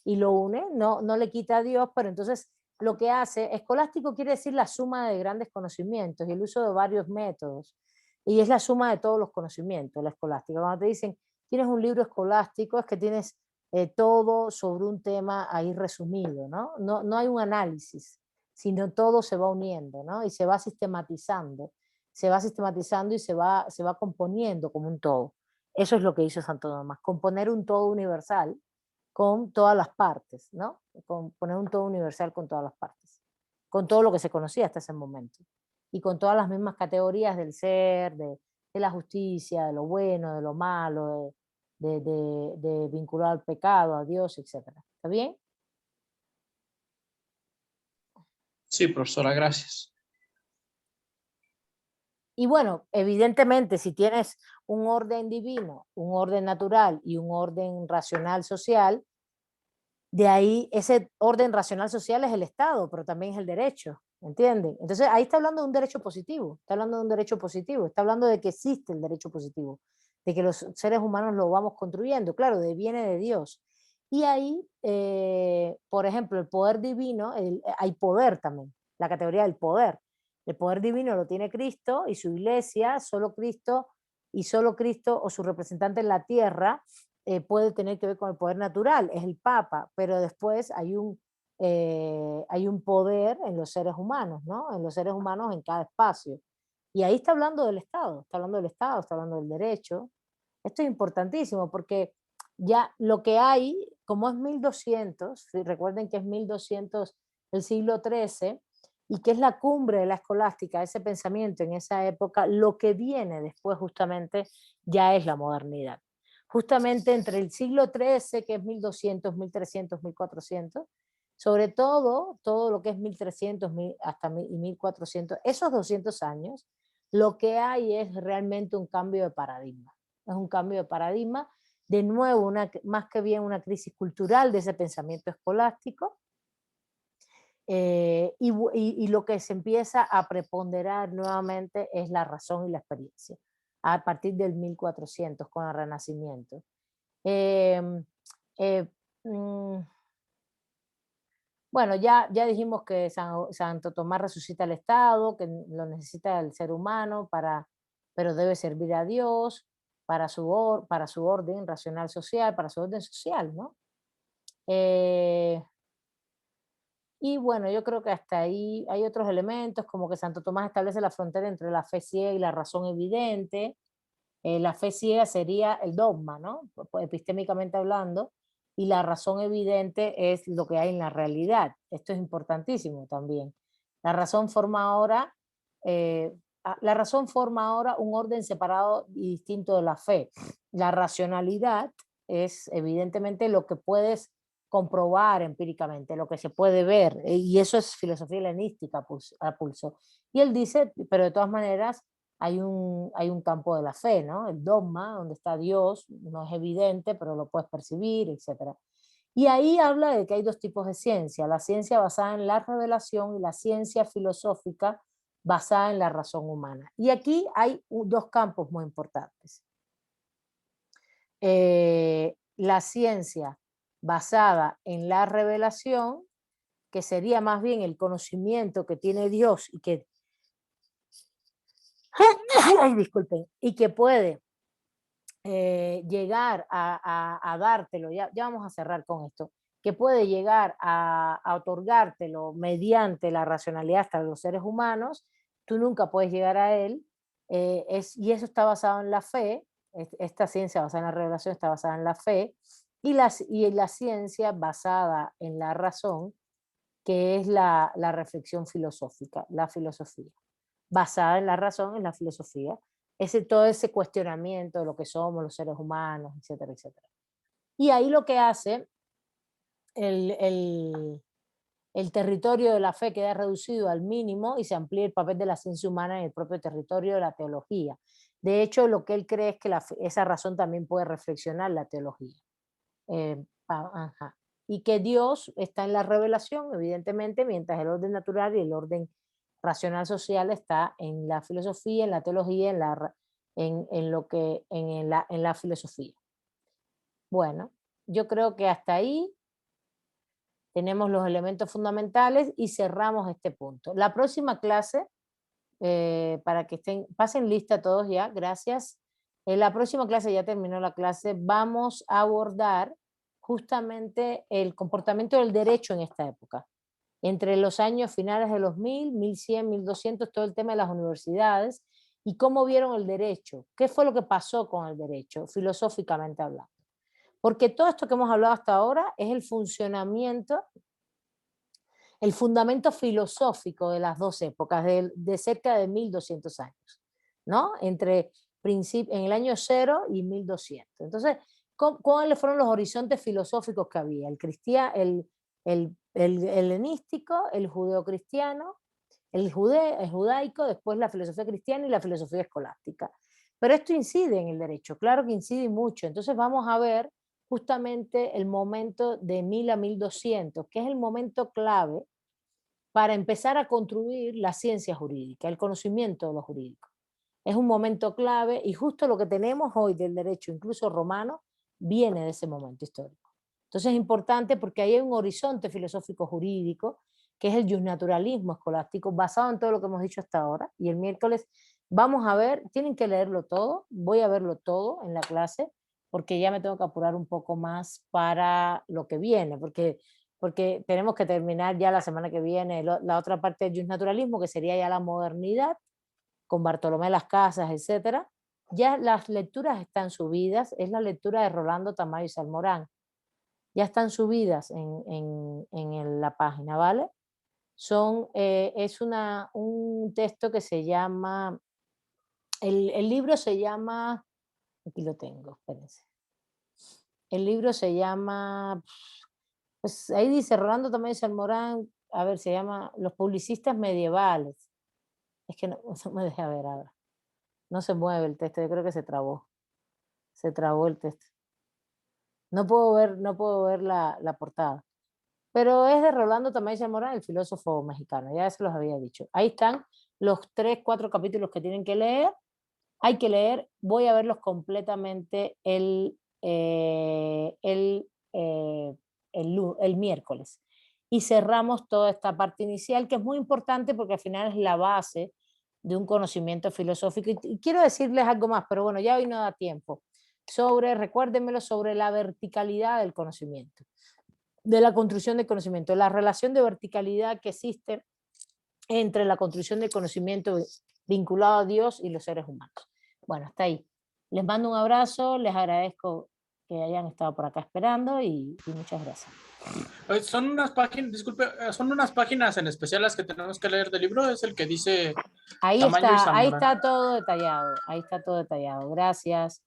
A: Y lo une, no le quita a Dios, pero entonces lo que hace, escolástico quiere decir la suma de grandes conocimientos y el uso de varios métodos. Y es la suma de todos los conocimientos, la escolástica. Cuando te dicen, tienes un libro escolástico, es que tienes todo sobre un tema ahí resumido, ¿no? No hay un análisis, sino todo se va uniendo, ¿no? Y se va sistematizando y se va componiendo como un todo. Eso es lo que hizo Santo Tomás, componer un todo universal con todas las partes, ¿no? Componer un todo universal con todas las partes, con todo lo que se conocía hasta ese momento, y con todas las mismas categorías del ser, de la justicia, de lo bueno, de lo malo, de vincular al pecado, a Dios, etc. ¿Está bien?
C: Sí, profesora, gracias.
A: Y bueno, evidentemente, si tienes un orden divino, un orden natural y un orden racional social, de ahí ese orden racional social es el Estado, pero también es el derecho, ¿entienden? Entonces ahí está hablando de un derecho positivo, está hablando de un derecho positivo, está hablando de que existe el derecho positivo, de que los seres humanos lo vamos construyendo, claro, viene de Dios. Y ahí, por ejemplo, el poder divino, hay poder también, la categoría del poder. El poder divino lo tiene Cristo y su iglesia, solo Cristo o su representante en la tierra puede tener que ver con el poder natural, es el Papa, pero después hay un poder en los seres humanos, ¿no? En los seres humanos en cada espacio. Y ahí está hablando del Estado, está hablando del Estado, está hablando del derecho. Esto es importantísimo porque ya lo que hay, como es 1200, recuerden que es 1200 del siglo XIII, y que es la cumbre de la escolástica, ese pensamiento en esa época, lo que viene después justamente ya es la modernidad. Justamente entre el siglo XIII, que es 1200, 1300, 1400, sobre todo lo que es 1300 hasta 1400, esos 200 años, lo que hay es realmente un cambio de paradigma. Es un cambio de paradigma, de nuevo, más que bien una crisis cultural de ese pensamiento escolástico, Y lo que se empieza a preponderar nuevamente es la razón y la experiencia, a partir del 1400 con el Renacimiento. Em, eh, mm, bueno, ya dijimos que Santo Tomás resucita el Estado, que lo necesita el ser humano, pero debe servir a Dios para su orden racional social, para su orden social, ¿no? Y bueno, yo creo que hasta ahí hay otros elementos, como que Santo Tomás establece la frontera entre la fe ciega y la razón evidente. La fe ciega sería el dogma, ¿no? Epistémicamente hablando, y la razón evidente es lo que hay en la realidad. Esto es importantísimo también. La razón forma ahora, la razón forma ahora un orden separado y distinto de la fe. La racionalidad es evidentemente lo que puedes comprobar empíricamente, lo que se puede ver, y eso es filosofía helenística a pulso. Y él dice, pero de todas maneras, hay un campo de la fe, ¿no? El dogma, donde está Dios, no es evidente, pero lo puedes percibir, etc. Y ahí habla de que hay dos tipos de ciencia, la ciencia basada en la revelación y la ciencia filosófica basada en la razón humana. Y aquí hay dos campos muy importantes. La ciencia basada en la revelación, que sería más bien el conocimiento que tiene Dios y que ay, disculpen, y que puede llegar a dártelo, ya vamos a cerrar con esto, que puede llegar a otorgártelo mediante la racionalidad hasta los seres humanos, tú nunca puedes llegar a él, y eso está basado en la fe, esta ciencia basada en la revelación está basada en la fe, y la ciencia basada en la razón, que es la reflexión filosófica, la filosofía basada en la razón, en la filosofía, todo ese cuestionamiento de lo que somos los seres humanos, etcétera, etcétera. Y ahí lo que hace el territorio de la fe queda reducido al mínimo y se amplía el papel de la ciencia humana en el propio territorio de la teología. De hecho, lo que él cree es que esa razón también puede reflexionar la teología. Y que Dios está en la revelación, evidentemente, mientras el orden natural y el orden racional social está en la filosofía, en la teología, en la filosofía. Bueno, yo creo que hasta ahí tenemos los elementos fundamentales y cerramos este punto. La próxima clase, para que pasen lista todos ya, gracias. En la próxima clase, ya terminó la clase, vamos a abordar justamente el comportamiento del derecho en esta época. Entre los años finales de los 1000, 1100, 1200, todo el tema de las universidades y cómo vieron el derecho, qué fue lo que pasó con el derecho, filosóficamente hablando. Porque todo esto que hemos hablado hasta ahora es el funcionamiento, el fundamento filosófico de las dos épocas, de cerca de 1200 años, ¿no? Entre en el año 0 y 1200. Entonces, ¿cuáles fueron los horizontes filosóficos que había? El helenístico, el judeocristiano, el judaico, después la filosofía cristiana y la filosofía escolástica. Pero esto incide en el derecho, claro que incide mucho. Entonces vamos a ver justamente el momento de 1000 a 1200, que es el momento clave para empezar a construir la ciencia jurídica, el conocimiento de lo jurídico. Es un momento clave y justo lo que tenemos hoy del derecho, incluso romano, viene de ese momento histórico. Entonces es importante porque ahí hay un horizonte filosófico jurídico, que es el justnaturalismo escolástico, basado en todo lo que hemos dicho hasta ahora. Y el miércoles vamos a ver, tienen que leerlo todo, voy a verlo todo en la clase, porque ya me tengo que apurar un poco más para lo que viene, porque tenemos que terminar ya la semana que viene la otra parte del justnaturalismo, que sería ya la modernidad, con Bartolomé Las Casas, etcétera. Ya las lecturas están subidas, es la lectura de Rolando Tamayo y Salmorán. Ya están subidas en la página, ¿vale? Es un texto que se llama, el libro se llama, aquí lo tengo, espérense. El libro se llama, pues ahí dice Rolando Tamayo y Salmorán, a ver, se llama Los publicistas medievales. Es que no me deja ver ahora. No se mueve el texto, yo creo que se trabó. Se trabó el texto. No puedo ver la portada. pero es de Rolando Tamayo Morán, el filósofo mexicano, ya se los había dicho. Ahí están los 3, 4 capítulos que tienen que leer. Hay que leer, voy a verlos completamente el miércoles. Y cerramos toda esta parte inicial, que es muy importante porque al final es la base de un conocimiento filosófico. Y quiero decirles algo más, pero bueno, ya hoy no da tiempo. Recuérdenmelo, sobre la verticalidad del conocimiento, de la construcción del conocimiento, la relación de verticalidad que existe entre la construcción del conocimiento vinculado a Dios y los seres humanos. Bueno, hasta ahí. Les mando un abrazo, les agradezco que hayan estado por acá esperando y muchas gracias.
G: Son unas páginas, disculpe, son unas páginas en especial las que tenemos que leer del libro, es el que dice
A: ahí
G: Tamayo y
A: está
G: Zamora.
A: todo detallado, ahí está todo detallado. Gracias.